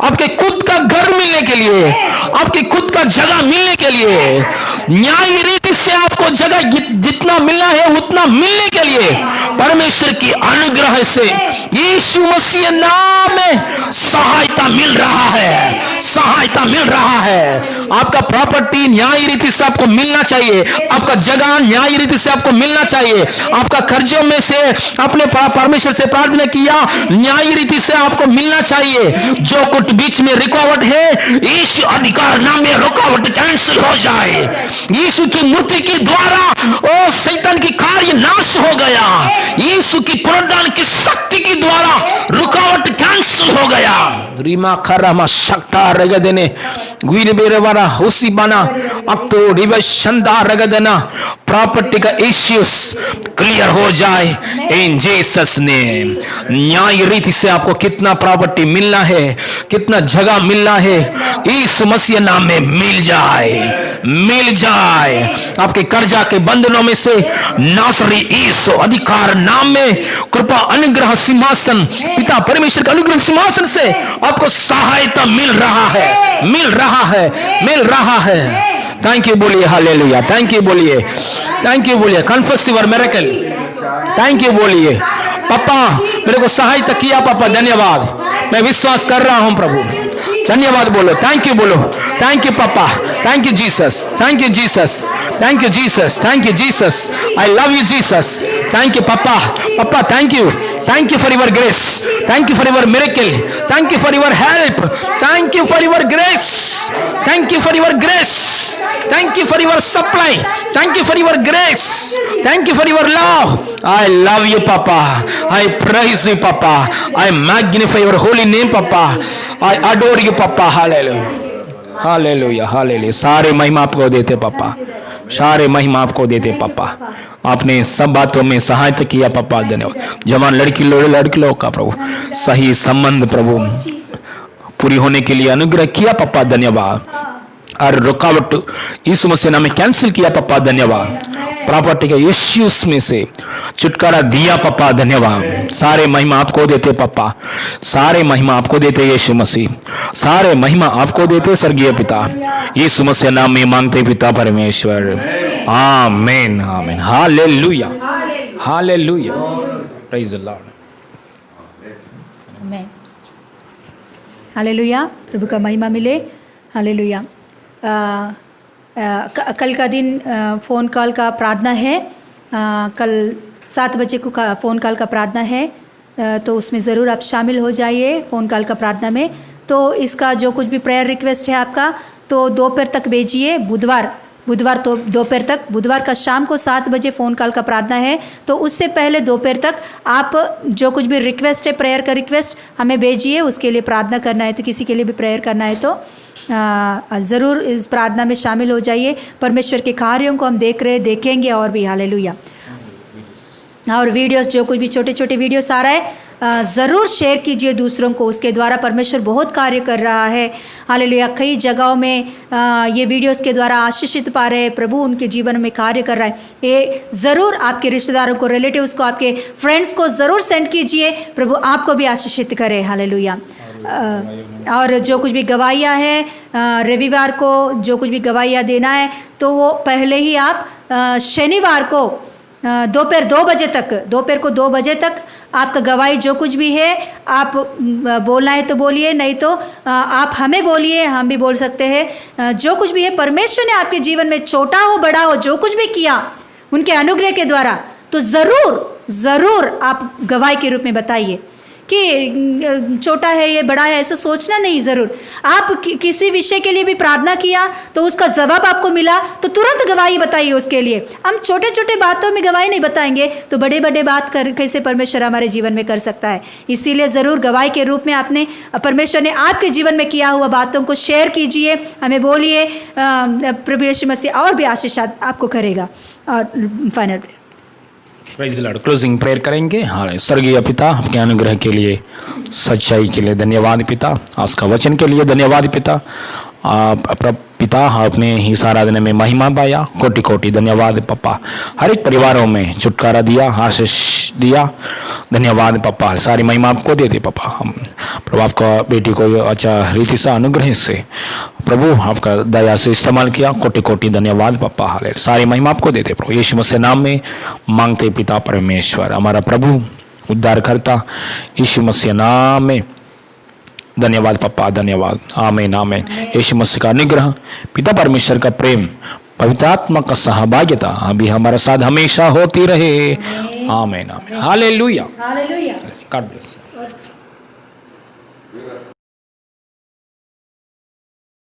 आपके खुद का घर मिलने के लिए, आपके खुद का जगह मिलने के लिए, न्याय रीति से आपको जगह जितना मिलना है उतना मिलने के लिए परमेश्वर की अनुग्रह से यीशु मसीह नाम में सहायता मिल रहा है, सहायता मिल रहा है। आपका प्रॉपर्टी न्याय रीति से आपको मिलना चाहिए, आपका जगह न्याय रीति से आपको मिलना चाहिए, आपका कर्जों में से अपने परमेश्वर से प्रार्थना किया न्याय रीति से आपको मिलना चाहिए। जो कुछ बीच में रुकावट है यीशु अधिकार नाम में रुकावट कैंसिल हो जाए। यीशु की मूर्ति के द्वारा ओ शैतान की कार्य नाश हो गया, यीशु की पुनरुत्थान की शक्ति के द्वारा रुकावट कैंसिल हो गया। रीमा खरामा शक्ता रगदने गुइरबेरवारा उसी बना अब तो रिवशंदा रगदना प्रॉपर्टी का इश्यूज क्लियर हो जाए इन जीसस नेम। न्याय रीति से आपको कितना प्रॉपर्टी मिलना है, कितना जगह मिलना है, इस मसीह नाम में मिल जाए। आपके कर्जा के बंधनों में से नासरी यीशु अधिकार नाम में कृपा अनुग्रह सिंहासन पिता परमेश्वर का अनुग्रह सिंहासन से आपको सहायता मिल रहा है। थैंक यू बोलिए, हालेलुया। थैंक यू बोलिए, confess your miracle. Thank you बोलिए पापा, मेरे को सहायता किया पापा, धन्यवाद। मैं विश्वास कर रहा हूं प्रभु, धन्यवाद बोलो, थैंक यू बोलो, thank you papa, thank you Jesus, thank you Jesus, thank you Jesus, thank you Jesus, I love you Jesus, thank you papa, thank you for your grace, thank you for your miracle, thank you for your help, thank you for your grace, thank you for your grace. Thank you for your supply. Thank you for your grace. Thank you for your love. I love you, Papa. I praise you, Papa. I magnify your holy name, Papa. I adore you, Papa. Hallelujah. Hallelujah. Hallelujah. सारे महिमा आपको देते पापा, सारे महिमा आपको देते पापा। आपने सब बातों में सहायता किया पापा, धन्यवाद। जवान लड़की लड़कियों का प्रभु सही संबंध प्रभु पूरी होने के लिए अनुग्रह किया पापा, धन्यवाद। और रुकावट यीशु मसीह नाम में कैंसिल किया पापा, धन्यवाद। प्रॉपर्टी के यीशु में से छुटकारा दिया पापा, धन्यवाद। सारे महिमा आपको देते पापा, सारे महिमा आपको देते यीशु मसीह, सारे महिमा आपको देते स्वर्गीय पिता। यीशु मसीह नाम में मांगते पिता परमेश्वर, आमीन आमीन। हालेलुया हालेलुया। Praise the Lord. आमीन। हालेलुया। प्रभु का महिमा मिले। हालेलुया। कल का दिन फ़ोन कॉल का प्रार्थना है। कल 7 बजे को फ़ोन कॉल का प्रार्थना है, तो उसमें ज़रूर आप शामिल हो जाइए फ़ोन कॉल का प्रार्थना में। तो इसका जो कुछ भी प्रेयर रिक्वेस्ट है आपका, तो दोपहर तक भेजिए। बुधवार तो दोपहर तक, बुधवार का शाम को 7 बजे फ़ोन कॉल का प्रार्थना है, तो उससे पहले दोपहर तक आप जो कुछ भी रिक्वेस्ट है, प्रेयर का रिक्वेस्ट हमें भेजिए। उसके लिए प्रार्थना करना है तो किसी के लिए भी प्रेयर करना है तो ज़रूर इस प्रार्थना में शामिल हो जाइए। परमेश्वर के कार्यों को हम देखेंगे और भी। हालेलुया। और वीडियोस जो कुछ भी छोटे छोटे वीडियोस आ रहा है, ज़रूर शेयर कीजिए दूसरों को। उसके द्वारा परमेश्वर बहुत कार्य कर रहा है। हालेलुया। कई जगहों में ये वीडियोस के द्वारा आशीषित पा रहे हैं। प्रभु उनके जीवन में कार्य कर रहा है। ये ज़रूर आपके रिश्तेदारों को, रिलेटिव्स को, आपके फ्रेंड्स को ज़रूर सेंड कीजिए। प्रभु आपको भी आशीषित करे। हालेलुया। और जो कुछ भी गवाहियाँ हैं, रविवार को जो कुछ भी गवाहियाँ देना है, तो वो पहले ही आप शनिवार को दोपहर 2 बजे तक आपका गवाही जो कुछ भी है आप बोलना है तो बोलिए, नहीं तो आप हमें बोलिए, हम भी बोल सकते हैं। जो कुछ भी है परमेश्वर ने आपके जीवन में, छोटा हो बड़ा हो, जो कुछ भी किया उनके अनुग्रह के द्वारा, तो ज़रूर आप गवाही के रूप में बताइए कि छोटा है ये बड़ा है, ऐसा सोचना नहीं। ज़रूर आप किसी विषय के लिए भी प्रार्थना किया तो उसका जवाब आपको मिला, तो तुरंत गवाही बताइए उसके लिए। हम छोटे छोटे बातों में गवाही नहीं बताएंगे तो बड़े बड़े बात कैसे परमेश्वर हमारे जीवन में कर सकता है। इसीलिए ज़रूर गवाही के रूप में आपने, परमेश्वर ने आपके जीवन में किया हुआ बातों को शेयर कीजिए, हमें बोलिए। प्रभु यीशु मसीह और भी आशीष आपको करेगा। और final praise the Lord. Closing prayer करेंगे। हाँ, स्वर्गीय पिता, आपके अनुग्रह के लिए, सच्चाई के लिए धन्यवाद पिता। आपका वचन के लिए धन्यवाद पिता। पिता आपने ही आराधना में महिमा पाया, कोटि कोटि धन्यवाद पापा। हर एक परिवारों में छुटकारा दिया, आशीष दिया, धन्यवाद पापा। सारी महिमा आपको देते पापा। हम प्रभु आपका बेटी को अच्छा रीति से, अनुग्रह से प्रभु आपका दया से इस्तेमाल किया, कोटि कोटि धन्यवाद पापा। हालेलुया। सारी महिमा आपको देते प्रभु यीशु मसीह नाम में मांगते पिता परमेश्वर, हमारा प्रभु उद्धारकर्ता यीशु मसीह नाम में धन्यवाद पापा, धन्यवाद। आमीन आमीन। यीशु मसीह का अनुग्रह, पिता परमेश्वर का प्रेम, पवित्र आत्मा का सहभागिता अभी हमारे साथ हमेशा होती रहे। आमीन आमीन। हालेलुया। हालेलुया। God bless.